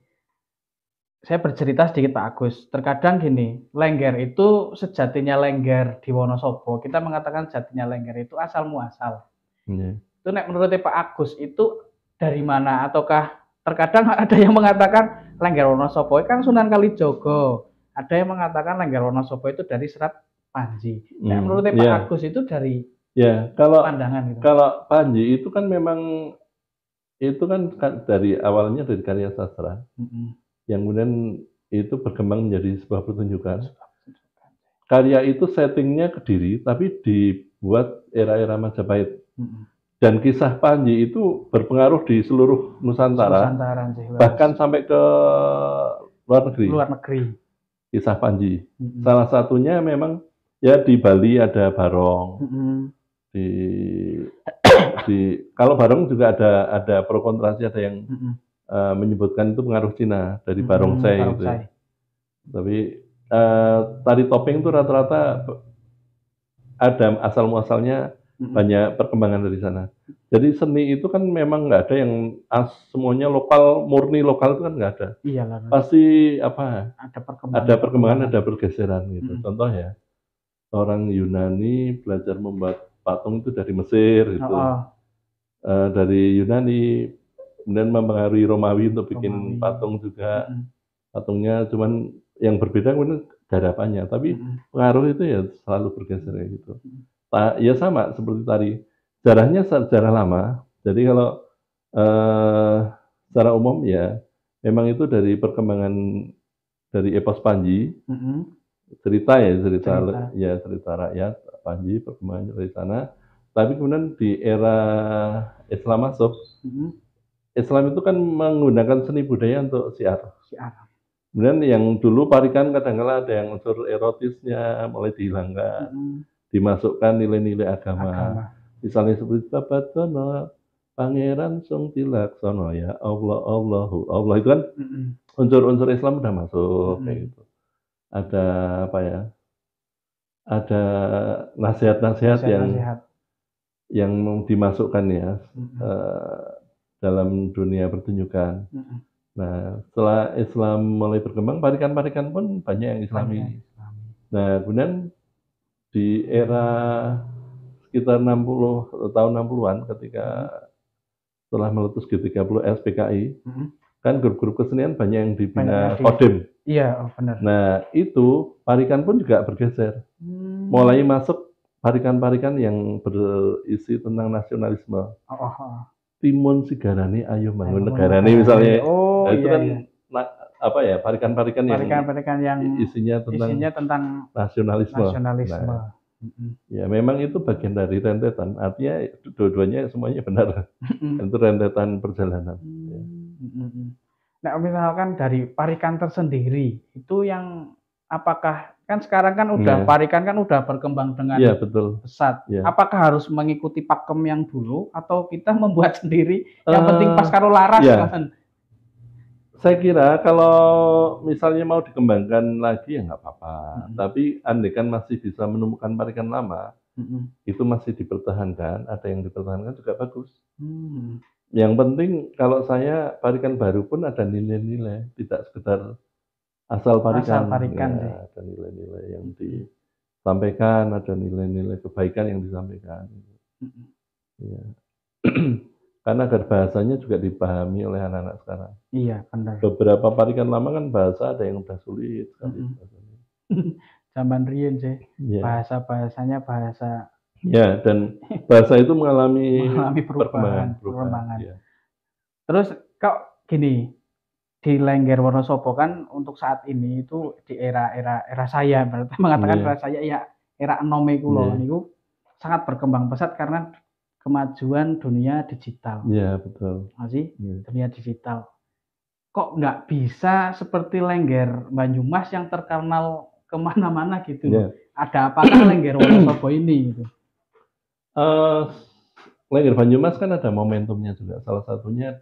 Saya bercerita sedikit Pak Agus. Terkadang gini, Lengger itu sejatinya Lengger di Wonosobo. Kita mengatakan sejatinya Lengger itu asal muasal. Itu nek menurut Pak Agus itu dari mana? Ataukah terkadang ada yang mengatakan Lengger Wonosobo kan Sunan Kalijogo. Ada yang mengatakan Lengger Wonosobo itu dari Serat Panji. Nek menurut Pak Agus itu dari pandangan gitu. Kalau Panji itu kan memang itu kan dari awalnya dari karya sastra. Yang kemudian itu berkembang menjadi sebuah pertunjukan. Karya itu settingnya Kediri, tapi dibuat era-era Majapahit. Dan kisah Panji itu berpengaruh di seluruh Nusantara bahkan sampai ke luar negeri. Kisah Panji. Salah satunya memang ya di Bali ada Barong. Kalau Barong juga ada pro kontrasi, ada yang menyebutkan itu pengaruh Cina dari Barongsai gitu. Tapi tari topeng itu rata-rata ada asal muasalnya banyak perkembangan dari sana. Jadi seni itu kan memang nggak ada yang semuanya murni lokal itu kan nggak ada. Iyalah. Pasti ada perkembangan, ada pergeseran gitu. Contoh ya, orang Yunani belajar membuat patung itu dari Mesir gitu. Dari Yunani kemudian mempengaruhi Romawi untuk bikin patung juga. Patungnya cuman yang berbeda kemudian garapannya, tapi pengaruh itu ya selalu bergeser gitu. Ya sama seperti tari. Sejarahnya sejarah lama. Jadi kalau secara umum ya memang itu dari perkembangan dari epos Panji. Cerita rakyat Panji perkembangan dari sana. Tapi kemudian di era Islam masuk, Islam itu kan menggunakan seni budaya untuk syiar. Kemudian yang dulu parikan kadang-kala ada yang unsur erotisnya mulai dihilangkan, dimasukkan nilai-nilai agama. Misalnya seperti Babatono, Pangeran Sung Tilaksono, ya Allah, Allahu Allah, itu kan unsur-unsur Islam udah masuk kayak gitu. Ada apa ya? Ada nasihat-nasihat yang dimasukkan ya dalam dunia pertunjukan. Nah, setelah Islam mulai berkembang, parikan-parikan pun banyak yang Islami. Nah, kemudian di era sekitar 60 tahun 60-an ketika setelah meletus G30S PKI, kan grup-grup kesenian banyak yang dibina Kodim. Iya, benar. Nah, itu parikan pun juga bergeser. Mulai masuk parikan-parikan yang berisi tentang nasionalisme. Timun Sigarani ayo bangun negarani misalnya. Nah, itu kan apa ya, parikan-parikan yang isinya tentang nasionalisme. Nah, ya memang itu bagian dari rentetan, artinya dua-duanya semuanya benar. Itu rentetan perjalanan. Nah, misalkan dari parikan tersendiri itu yang apakah kan sekarang kan udah parikan kan udah berkembang dengan pesat. Apakah harus mengikuti pakem yang dulu atau kita membuat sendiri? Yang penting pas karo laras kan. Saya kira kalau misalnya mau dikembangkan lagi ya nggak apa-apa. Tapi andai kan masih bisa menemukan parikan lama, itu masih dipertahankan. Ada yang dipertahankan juga bagus. Yang penting kalau saya parikan baru pun ada nilai-nilai, tidak sekedar asal parikan. Ya, ada nilai-nilai yang disampaikan, ada nilai-nilai kebaikan yang disampaikan. Ya. Karena agar bahasanya juga dipahami oleh anak-anak sekarang. Iya, benar. Beberapa parikan lama kan bahasa ada yang udah sulit sekali. Zaman riyen sih, bahasa-bahasanya bahasa. Ya, dan bahasa itu mengalami perubahan. Ya. Terus kok gini, di Lengger Wonosobo kan untuk saat ini itu di era saya, berarti mengatakan era saya ya era enome kula niku sangat berkembang pesat karena kemajuan dunia digital. Iya, betul. Masih dunia digital. Kok nggak bisa seperti Lengger Banyumas yang terkenal kemana-mana gitu? Ada apakah Lengger Wonosobo ini? Gitu? Lengger Banyumas kan ada momentumnya juga. Salah satunya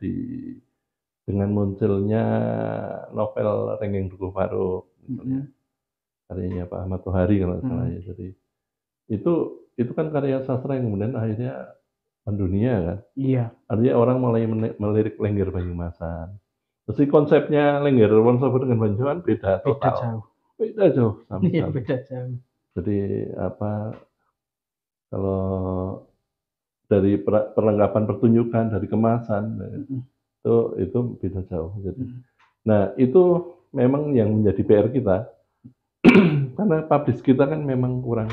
dengan munculnya novel Renggeng Dukuh Faruk, karyanya Pak Ahmad Tohari kalau salah ya. Jadi itu kan karya sastra yang kemudian akhirnya mendunia kan. Iya. Artinya orang mulai melirik Lengger Banyumasan. Terus konsepnya Lengger Wonosobo dengan Banyumas beda total. Beda jauh. Iya, beda jauh. Jadi kalau dari perlengkapan pertunjukan, dari kemasan, itu beda jauh. Jadi, nah itu memang yang menjadi PR kita, karena publish kita kan memang kurang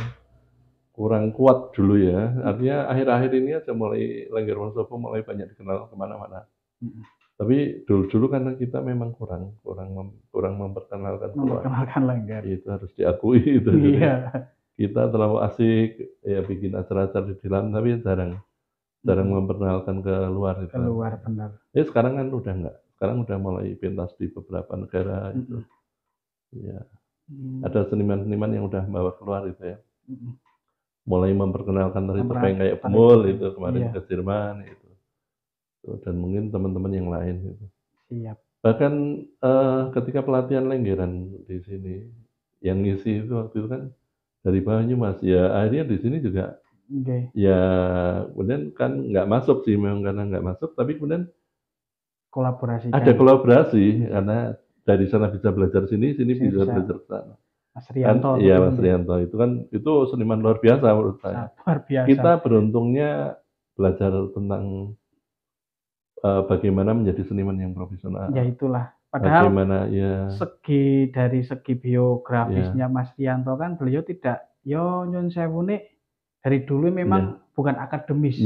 kuat dulu ya. Artinya akhir-akhir ini aja mulai Lengger Wonosobo mulai banyak dikenal kemana-mana. Tapi dulu karena kita memang kurang memperkenalkan Lengger. Itu harus diakui itu. Iya. Kita terlalu asik ya bikin acara-acara di dalam, tapi jarang memperkenalkan ke luar. Keluar benar. Ya sekarang kan udah enggak. Sekarang udah mulai pentas di beberapa negara itu. Ya. Ada seniman-seniman yang udah bawa keluar itu ya. Mulai memperkenalkan tari topeng kayak Bemul itu kemarin ke Jerman itu. Dan mungkin teman-teman yang lain gitu. Siap. Bahkan ketika pelatihan Lenggeran di sini, yang ngisi itu waktu itu kan dari Banyumas ya, akhirnya di sini juga ya kemudian kan nggak masuk sih memang karena nggak masuk, tapi kemudian ada kolaborasi karena dari sana bisa belajar sini bisa belajar ke sana. Mas Rianto. Iya, Mas Rianto itu kan itu seniman luar biasa menurut saya. Luar biasa. Kita beruntungnya belajar tentang bagaimana menjadi seniman yang profesional. Ya itulah. Padahal dari segi biografisnya Mas Rianto kan beliau tidak nyun sewu dari dulu memang bukan akademis.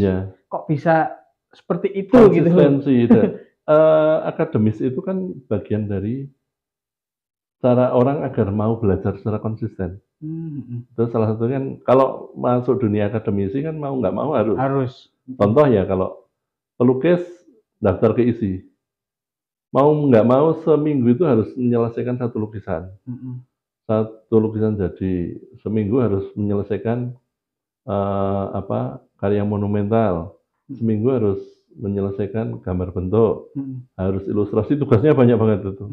Kok bisa seperti itu gitu. Akademis itu kan bagian dari cara orang agar mau belajar secara konsisten. Terus salah satunya kan kalau masuk dunia akademisi kan mau nggak mau harus. Contoh ya kalau pelukis daftar ke ISI. Mau nggak mau seminggu itu harus menyelesaikan satu lukisan. Satu lukisan jadi seminggu harus menyelesaikan karya monumental. Seminggu harus menyelesaikan gambar bentuk. Harus ilustrasi, tugasnya banyak banget itu.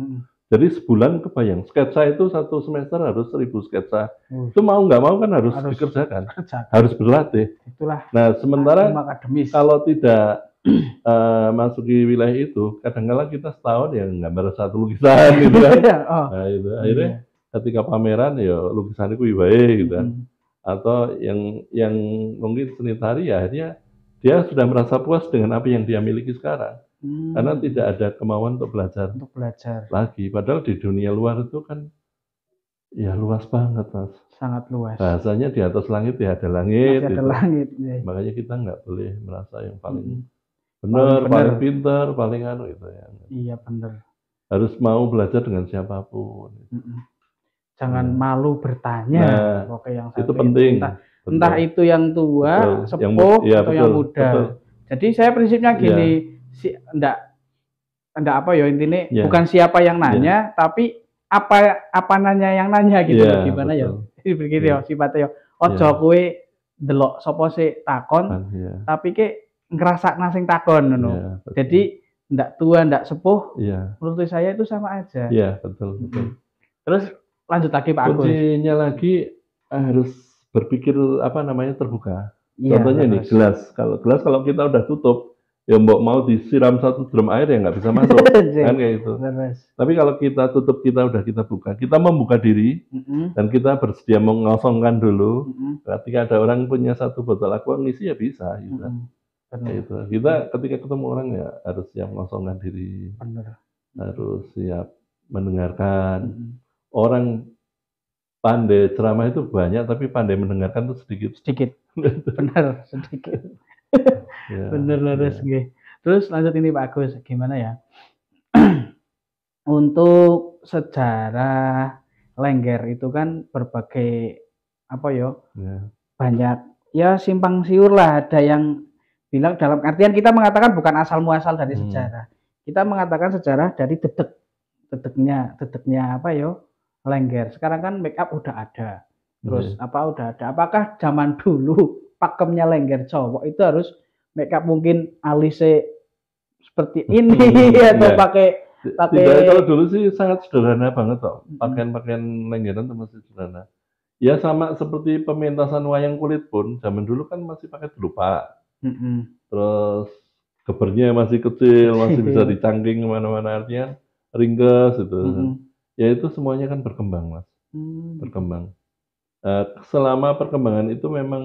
Jadi sebulan kebayang, sketsa itu satu semester harus 1000 sketsa. Itu mau nggak mau kan harus dikerjakan, harus berlatih. Itulah. Nah sementara kalau tidak masuki wilayah itu, kadang-kala kita setahun ya gambar satu lukisan gitu kan. Nah itu akhirnya ketika pameran ya lukisan itu baik gitu kan. Atau yang mungkin seni tari ya akhirnya dia sudah merasa puas dengan apa yang dia miliki sekarang. Karena tidak ada kemauan untuk belajar lagi. Padahal di dunia luar itu kan ya luas banget, Mas. Sangat luas. Bahasanya di atas langit ya ada langit. Masih ada langit. Makanya kita nggak boleh merasa yang paling benar, paling pintar, paling anu itu ya. Iya benar. Harus mau belajar dengan siapapun. Jangan malu bertanya. Nah, yang itu penting. Entah itu yang tua, sepuh, atau yang muda. Jadi saya prinsipnya gini. Enggak apa ya intinya bukan siapa yang nanya tapi apa nanya yang nanya gitu gimana ya begitu ya sifatnya ya ojo kowe delok sapa sih takon tapi ke ngerasa sing takon ngono jadi ndak tua ndak sepuh menurut saya itu sama aja betul. Terus lanjut lagi Pak Agus, kuncinya lagi harus berpikir terbuka. Contohnya nih gelas, kalau kita udah tutup ya mau disiram satu drum air ya nggak bisa masuk kan kayak gitu. Tapi kalau kita tutup, kita buka, kita membuka diri dan kita bersedia mengosongkan dulu. Ketika ada orang punya satu botol aqua ngisi ya bisa gitu. Gitu. Kita ketika ketemu orang ya harus siap mengosongkan diri. Harus siap mendengarkan. Orang pandai ceramah itu banyak tapi pandai mendengarkan itu sedikit. Benar, sedikit. Bener leres nggih. Terus lanjut ini Pak Agus, gimana ya? Untuk sejarah Lengger itu kan berbagai banyak ya simpang siur lah. Ada yang bilang dalam artian kita mengatakan bukan asal muasal dari sejarah. Kita mengatakan sejarah dari dedeknya Lengger. Sekarang kan make up udah ada. Terus udah ada. Apakah zaman dulu pakemnya Lengger cowok itu harus make up mungkin alisnya seperti ini atau pakai tidak, kalau dulu sih sangat sederhana banget kok. Pakaian Lenggeran itu masih sederhana. Ya sama seperti pementasan wayang kulit pun zaman dulu kan masih pakai telupak. Terus gebernya masih kecil, masih bisa dicangking kemana-mana, artinya ringkes itu. Ya itu semuanya kan berkembang, Mas. Berkembang. Selama perkembangan itu memang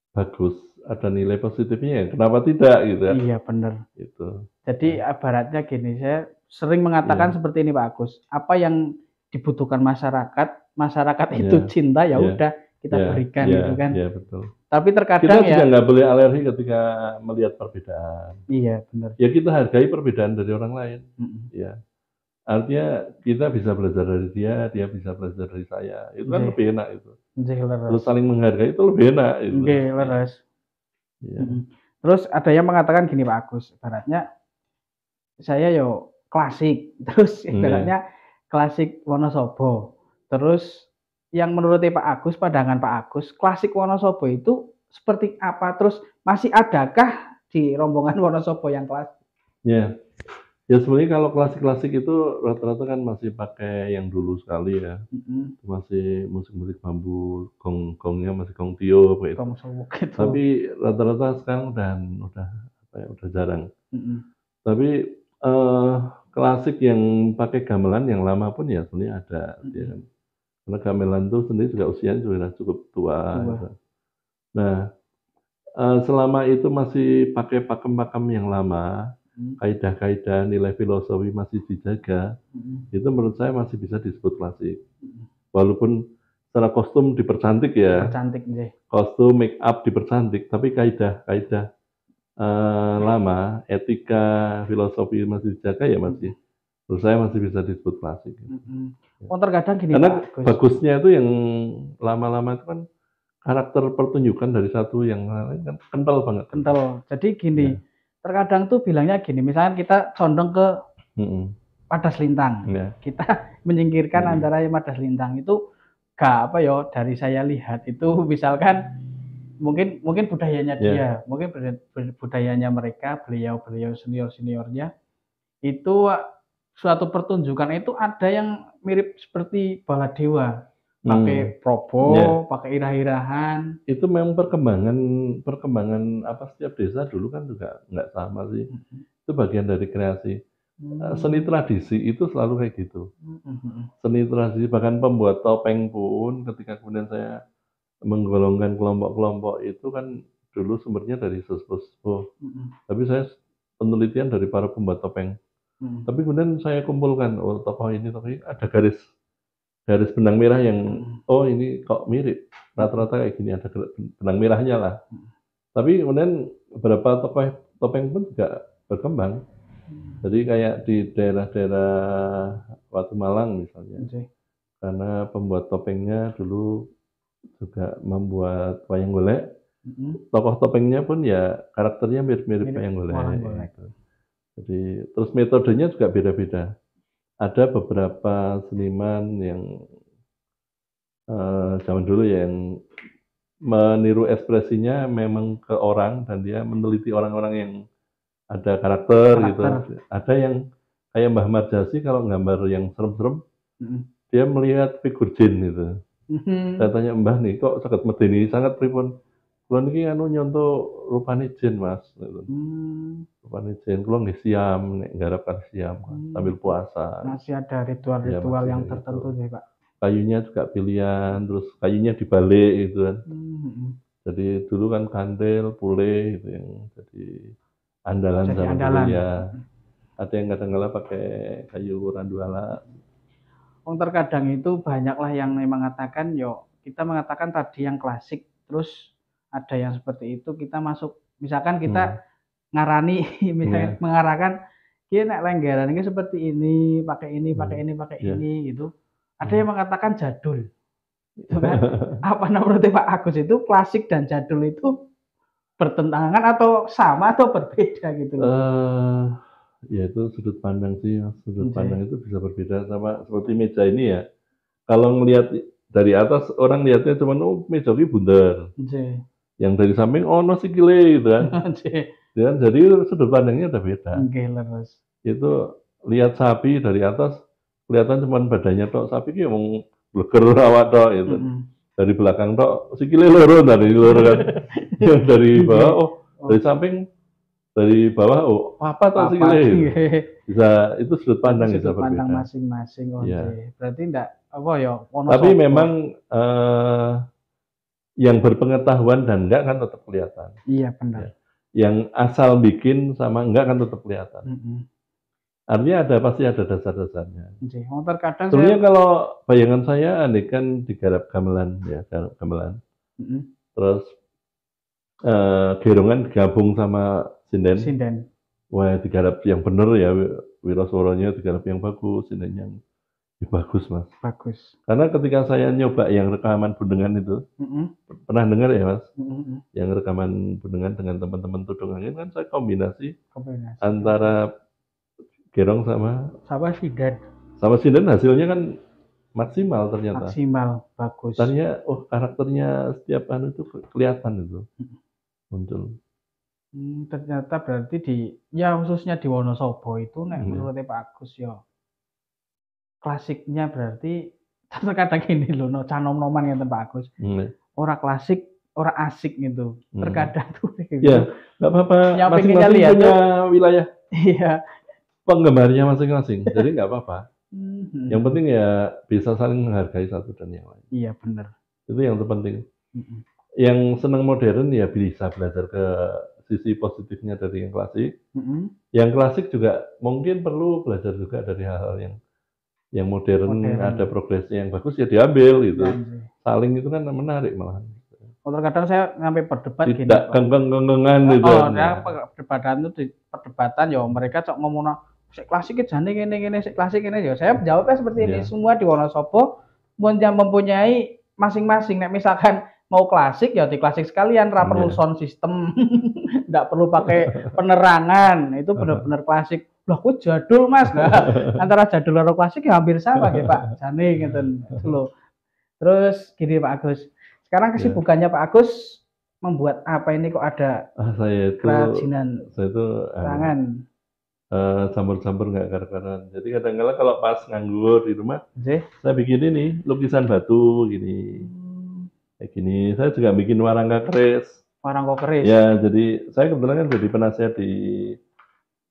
bagus, ada nilai positifnya ya, kenapa tidak gitu ya? Iya benar. Gitu. Jadi ibaratnya gini, saya sering mengatakan seperti ini Pak Agus, apa yang dibutuhkan masyarakat itu cinta ya udah kita berikan gitu kan. Iya betul. Tapi terkadang kita juga nggak boleh alergi ketika melihat perbedaan. Iya benar. Ya kita hargai perbedaan dari orang lain. Ya. Artinya kita bisa belajar dari dia bisa belajar dari saya. Itu kan lebih enak itu. Terus saling menghargai itu lebih enak itu. Terus ada yang mengatakan gini Pak Agus, ibaratnya saya klasik, terus ibaratnya klasik Wonosobo. Terus yang menurut Pak Agus, pandangan Pak Agus, klasik Wonosobo itu seperti apa? Terus masih adakah di rombongan Wonosobo yang klasik? Ya sebenarnya kalau klasik-klasik itu rata-rata kan masih pakai yang dulu sekali ya. Masih musik-musik bambu, gong-gongnya masih gong tiup gitu. Tapi rata-rata sekarang udah jarang. Tapi klasik yang pakai gamelan yang lama pun ya sebenarnya ada. Ya. Karena gamelan itu sendiri juga usianya sudah cukup tua. Gitu. Nah, selama itu masih pakai pakem-pakem yang lama, kaidah-kaidah nilai filosofi masih dijaga, itu menurut saya masih bisa disebut klasik. Walaupun secara kostum dipercantik ya, kostum make up dipercantik, tapi kaidah-kaidah lama, etika, filosofi masih dijaga ya masih Menurut saya masih bisa disebut klasik. Oh, terkadang gini karena Pak Agus. Bagusnya itu yang lama-lama itu kan karakter pertunjukan dari satu yang lain kan kental banget. Kental. Jadi gini, terkadang tuh bilangnya gini, misalnya kita condong ke Padas Lintang. Kita menyingkirkan antara Padas Lintang itu gak apa ya, dari saya lihat itu misalkan mungkin budayanya dia, mungkin budayanya mereka, beliau seniornya itu suatu pertunjukan itu ada yang mirip seperti Baladewa, pakai probo, pakai irah-irahan. Itu memang perkembangan apa setiap desa dulu kan juga nggak sama sih. Itu bagian dari kreasi. Seni tradisi itu selalu kayak gitu. Seni tradisi, bahkan pembuat topeng pun ketika kemudian saya menggolongkan kelompok-kelompok itu kan dulu sumbernya dari sesepuh. Tapi saya penelitian dari para pembuat topeng. Tapi kemudian saya kumpulkan, oh tokoh ini ada garis benang merah yang oh ini kok mirip, rata-rata kayak gini, ada benang merahnya lah. Tapi kemudian beberapa tokoh topeng pun juga berkembang. Jadi kayak di daerah-daerah Watu Malang misalnya, karena pembuat topengnya dulu juga membuat wayang golek, tokoh topengnya pun ya karakternya mirip-mirip wayang golek. Gitu. Jadi terus metodenya juga beda-beda. Ada beberapa seniman yang zaman dulu yang meniru ekspresinya memang ke orang dan dia meneliti orang-orang yang ada karakter gitu. Ada yang kayak Mbah Marjasi kalau gambar yang serem-serem, dia melihat figur jin gitu. Saya tanya Mbah nih kok sangat medeni sangat pripun? Kulo niki anu nyonto rupane jin Mas. Rupane jin, kulo nggih siam nek nggarap kan siam sambil puasa. Masih ada ritual-ritual yang tertentu ya Pak. Kayunya juga pilihan, terus kayunya dibalik gitu kan. Jadi dulu kan kandel, pule gitu yang jadi andalan zaman dulu ya. Ada yang kadang-kala pakai kayu randuala. Terkadang itu banyaklah yang mengatakan yo kita mengatakan tadi yang klasik, terus ada yang seperti itu kita masuk, misalkan kita ngarani, misalnya mengarahkan kita nek lenggeran ini seperti ini, pakai ini gitu. Ada yang mengatakan jadul, gitu kan? Apa menurut Pak Agus itu klasik dan jadul itu bertentangan atau sama atau berbeda gitu? Ya itu sudut pandang sih, sudut pandang itu bisa berbeda sama seperti meja ini ya. Kalau ngelihat dari atas orang lihatnya cuma oh meja ini bundar. Yang dari samping oh no sikile gitu kan. Jadi sudut pandangnya udah beda. Itu lihat sapi dari atas kelihatan cuma badannya tok, sapi ki wong bleger awak tok gitu. Dari belakang tok sikile loro dari luar kan. Yang dari bawah dari samping dari bawah apa tok sikile. Bisa itu sudut pandang bisa berbeda. Sudut pandang masing-masing. Berarti enggak apa ya tapi memang yang berpengetahuan dan enggak kan tetap kelihatan. Iya benar. Yang asal bikin sama enggak kan tetap kelihatan. Artinya pasti ada dasar-dasarnya. Terkadang sebenarnya kalau bayangan saya andai kan digarap gamelan ya, gamelan. Terus gerongan digabung sama sinden. Wah digarap yang bener ya, wiraswaranya digarap yang bagus, sindennya bagus Mas. Bagus. Karena ketika saya nyoba yang rekaman bundengan itu, pernah dengar ya Mas? Yang rekaman bundengan dengan teman-teman tudung angin kan saya kombinasi. Antara gerong sama sinden. Sama sinden hasilnya kan maksimal ternyata. Maksimal, bagus. Ternyata karakternya setiap anu itu kelihatan itu muncul. Ternyata berarti khususnya di Wonosobo itu menurut Pak Agus ya klasiknya berarti terkadang gini loh, canom-noman yang Pak Agus. Orang klasik, orang asik gitu. Terkadang tuh gitu. Ya, nggak apa-apa. Masing-masing punya wilayah. Iya. Penggemarnya masing-masing. Jadi nggak apa-apa. Yang penting ya bisa saling menghargai satu dan yang lain. Iya benar. Itu yang terpenting. Yang senang modern ya bisa belajar ke sisi positifnya dari yang klasik. Yang klasik juga mungkin perlu belajar juga dari hal-hal yang modern, ada progresnya yang bagus ya diambil gitu. Saling itu kan menarik malahan. Terkadang saya sampai berdebat gini. Tidak genggengan gitu. Perdebatan ya mereka cok ngomong sik klasik jane ngene-ngene, sik klasik ngene ya. Saya jawabnya seperti ini, semua di Wonosobo mempunyai masing-masing. Nek misalkan mau klasik ya di klasik sekalian, ra perlu sound system. Nggak perlu pakai penerangan, itu benar-benar klasik. Lah kok jadul Mas. Nah, antara jadul karo klasik ya hampir sama ya Pak. Jane ngeten itu loh. Terus gini Pak Agus. Sekarang kesibukannya Pak Agus membuat apa ini kok ada kerajinan saya itu tangan? Campur-campur nggak karu-karuan. Jadi kadang-kala kalau pas nganggur di rumah, saya bikin ini lukisan batu gini, kayak gini. Saya juga bikin warangka keris. Warangka keris. Ya, jadi saya kebetulan kan jadi penasehat di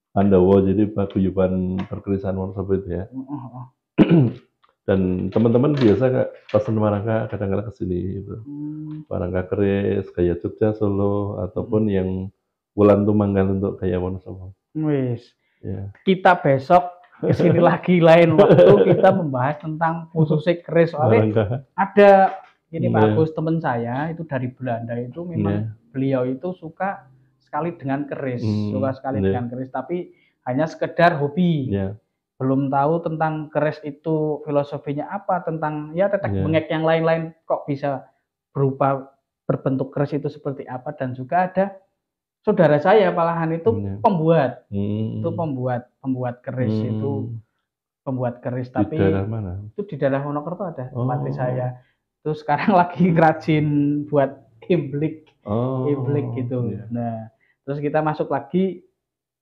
Pandawa, jadi paguyuban perkerisan Wonosobo itu ya. Dan teman-teman biasa pesen warangka kadang-kala ke sini gitu. Warangka keris kayak Jogja, Solo, ataupun yang Wulan Tumanggal untuk kayak Wonosobo. Wis. Ya. Kita besok kesini lagi lain waktu kita membahas tentang khususnya keris. Soalnya ada ini Pak Agus, teman saya itu dari Belanda itu memang beliau itu suka sekali dengan keris, dengan keris, tapi hanya sekedar hobi. Belum tahu tentang keris itu filosofinya apa, tentang ya tetek bengek yang lain-lain kok bisa berbentuk keris itu seperti apa, dan juga ada saudara saya malahan itu pembuat, itu pembuat keris itu pembuat keris, tapi di daerah mana? Itu di daerah Wonokerto ada tempat saya. Terus sekarang lagi rajin buat imblek gitu. Nah, terus kita masuk lagi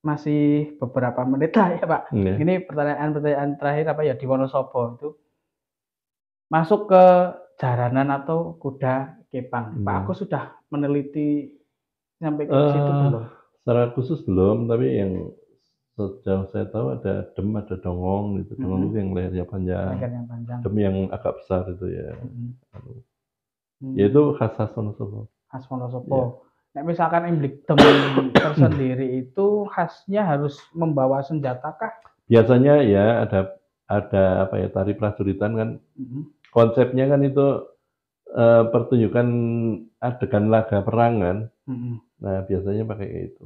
masih beberapa menit lah ya Pak. Ini pertanyaan terakhir apa ya di Wonosobo itu masuk ke jaranan atau kuda kepang. Pak Agus sudah meneliti sampai ke situ belum? Secara khusus belum, tapi yang sejauh saya tahu ada dem, ada dongong gitu. Dongong itu yang lehernya panjang. Dem yang agak besar itu ya. Ya itu khas Wonosobo. Khas Wonosobo. Nah, misalkan imblek dem tersendiri itu khasnya harus membawa senjata kah? Biasanya ya ada apa ya, tari prajuritan kan. Konsepnya kan itu pertunjukan adegan laga perang kan. Nah, biasanya pakai itu.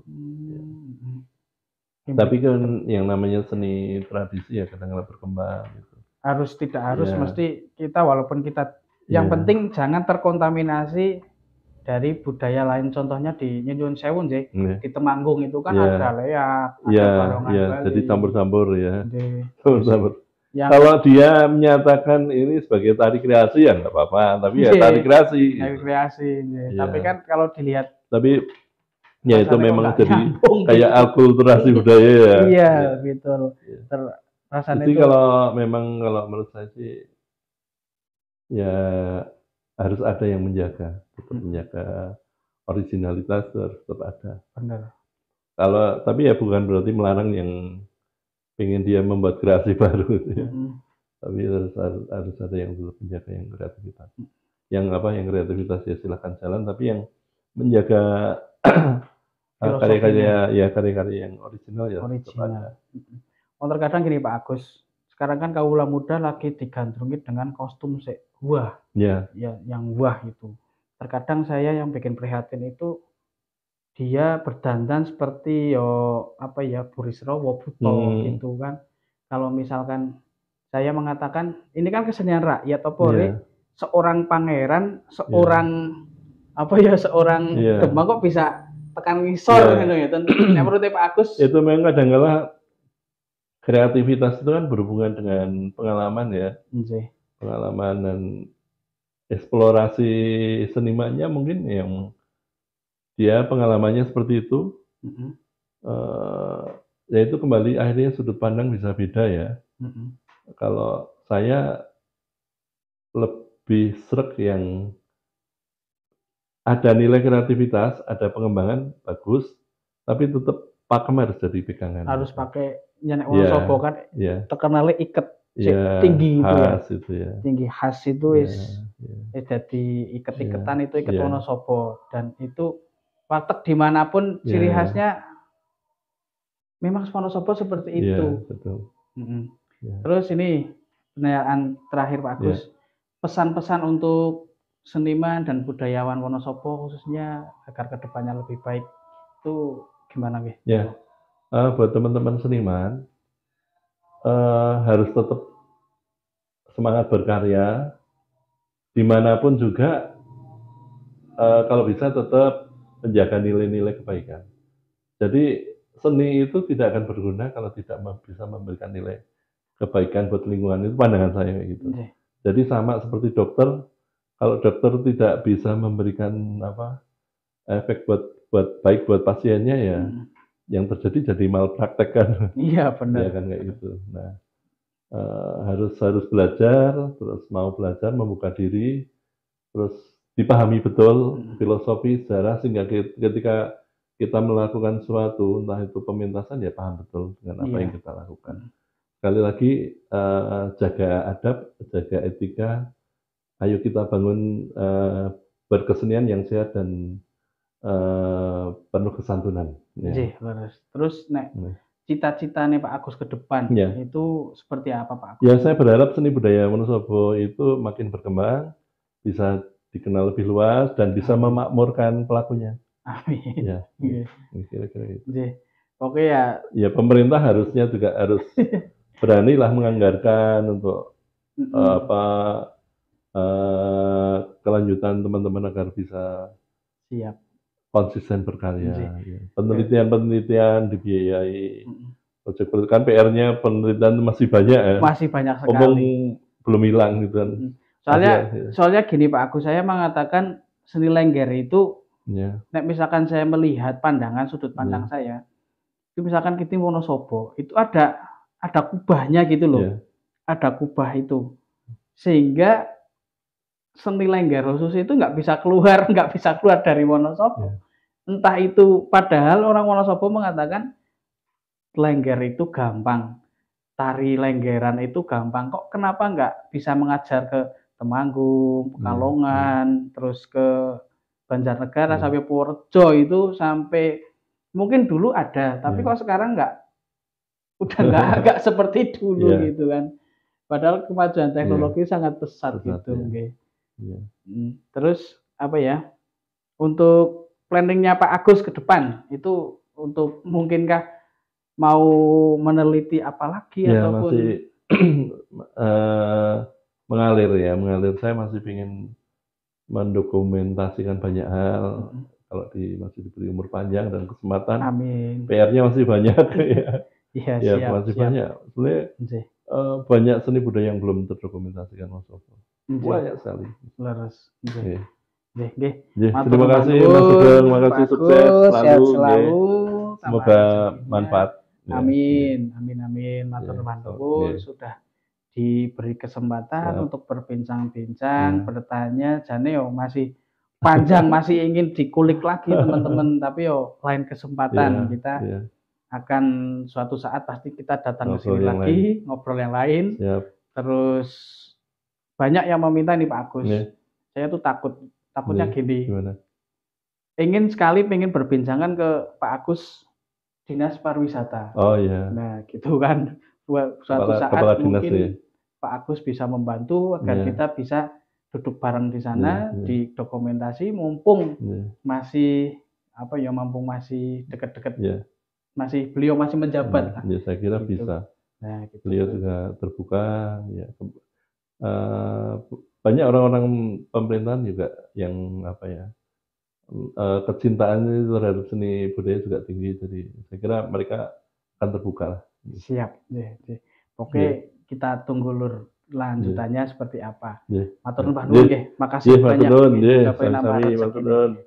Tapi kan yang namanya seni tradisi ya kadang-kadang berkembang gitu. Tidak harus mesti kita, walaupun kita yang penting jangan terkontaminasi dari budaya lain. Contohnya di Nyuwun Sewu di Temanggung itu kan ada leak, ada barongan Bali. Jadi campur-campur ya. Campur-campur. Kalau dia menyatakan ini sebagai tari kreasi ya nggak apa-apa, tapi ya tari kreasi. Tari kreasi. Tapi kan kalau dilihat, tapi ya itu memang jadi kayak akulturasi budaya ya. Iya, betul. Jadi kalau menurut saya sih ya harus ada yang menjaga, tetap menjaga originalitas harus tetap ada. Benar. Tapi ya bukan berarti melarang yang pengen dia membuat kreasi baru gitu ya. Tapi harus ada yang tetap menjaga yang kreativitas. Yang kreativitas ya silakan jalan, tapi yang menjaga karya-karya yang original ya tetap ada. Terkadang gini Pak Agus, sekarang kan kaula muda lagi digandrungi dengan kostum wah. Ya, yang wah itu. Terkadang saya yang bikin prihatin itu dia berdandan seperti Burisrawa Buto gitu kan. Kalau misalkan saya mengatakan ini kan kesenian rakyat seorang pangeran, seorang Demang kok bisa tekan ngisor gitu ya. Nah, menurut Pak Agus itu memang kadang-kala kreativitas itu kan berhubungan dengan pengalaman ya. Pengalaman dan eksplorasi senimannya mungkin yang dia pengalamannya seperti itu. Ya itu kembali akhirnya sudut pandang bisa beda ya. Kalau saya lebih sreg yang ada nilai kreativitas, ada pengembangan bagus, tapi tetap pakem harus jadi pegangan. Harus pakai nyanek Wonosobo kan terkenalnya iket tinggi khas itu ya. Tinggi khas itu jadi iket-iketan itu iket Wonosobo, dan itu warteg dimanapun ciri khasnya memang Wonosobo seperti itu. Betul. Terus ini pertanyaan terakhir Pak Agus, pesan-pesan untuk seniman dan budayawan Wonosobo khususnya agar kedepannya lebih baik itu gimana buat teman-teman seniman harus tetap semangat berkarya, dimanapun juga kalau bisa tetap menjaga nilai-nilai kebaikan. Jadi seni itu tidak akan berguna kalau tidak bisa memberikan nilai kebaikan buat lingkungan, itu pandangan saya gitu. Jadi sama seperti dokter, kalau dokter tidak bisa memberikan efek buat baik buat pasiennya ya, yang terjadi jadi malpraktek kan. Iya benar. Ya kan kayak gitu. Nah, harus belajar, terus mau belajar, membuka diri, terus dipahami betul filosofi sejarah, sehingga ketika kita melakukan suatu, entah itu pementasan, ya paham betul dengan apa yang kita lakukan. Sekali lagi, jaga adab, jaga etika, ayo kita bangun berkesenian yang sehat dan penuh kesantunan. Ya. Terus cita-citanya Pak Agus ke depan itu seperti apa Pak Agus? Ya, saya berharap seni budaya Wonosobo itu makin berkembang, bisa dikenal lebih luas dan bisa memakmurkan pelakunya. Amin. Ya, kira-kira gitu. Oke ya. Ya, pemerintah harusnya juga harus beranilah menganggarkan untuk kelanjutan teman-teman agar bisa konsisten berkarya. Ya. Penelitian dibiayai. Proyek kan PR-nya penelitian masih banyak ya. Masih banyak sekali. Belum hilang gitu kan. Soalnya gini Pak Agus, saya mengatakan seni Lengger itu, misalkan saya melihat pandangan sudut pandang saya, itu misalkan kita Wonosobo, itu ada kubahnya gitu loh, ada kubah itu, sehingga seni Lengger khusus itu nggak bisa keluar dari Wonosobo. Entah itu, padahal orang Wonosobo mengatakan Lengger itu gampang, tari Lenggeran itu gampang, kok kenapa nggak bisa mengajar ke Temanggung, Pekalongan, terus ke Banjarnegara sampai Purworejo, itu sampai mungkin dulu ada, tapi kok sekarang udah nggak seperti dulu gitu kan. Padahal kemajuan teknologi sangat pesat gitu. Terus apa ya? Untuk planningnya Pak Agus ke depan itu untuk mungkinkah mau meneliti apa lagi ataupun masih mengalir. Saya masih ingin mendokumentasikan banyak hal. Kalau masih diberi umur panjang dan kesempatan. Amin. PR-nya masih banyak ya. Masih banyak. Sebenarnya banyak seni budaya yang belum terdokumentasikan Wonosobo. Banyak sekali. Laras. Terima kasih Mas Sugeng, terima kasih, sukses selalu. Semoga manfaat. Amin. Matur nuwun sudah diberi kesempatan untuk berbincang-bincang, bertanya. Jane masih panjang, masih ingin dikulik lagi teman-teman, tapi lain kesempatan kita akan suatu saat pasti kita datang ke sini lagi, ngobrol yang lain. Terus banyak yang meminta nih Pak Agus. Saya tuh takutnya gini. Gimana? Ingin berbincangan ke Pak Agus Dinas Pariwisata. Oh iya. Nah, gitu kan. Suatu saat mungkin Pak Agus bisa membantu agar kita bisa duduk bareng di sana, didokumentasi, mumpung masih mumpung masih dekat-dekat, beliau masih menjabat. Saya kira gitu. Bisa. Nah, gitu. Beliau juga terbuka. Banyak orang-orang pemerintahan juga yang kecintaannya terhadap seni budaya juga tinggi, jadi saya kira mereka akan terbuka lah. Siap. Oke, kita tunggu lur lanjutannya seperti apa. Matur nuwun nggih. Makasih banyak.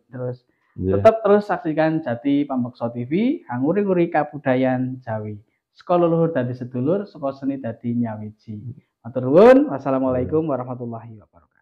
Terus tetap saksikan Jati Pambeksa TV, nguri-nguri kabudayan Jawi. Sekolah luhur dadi sedulur, sekolah seni dadi nyawiji. Matur nuwun. Wassalamualaikum warahmatullahi wabarakatuh.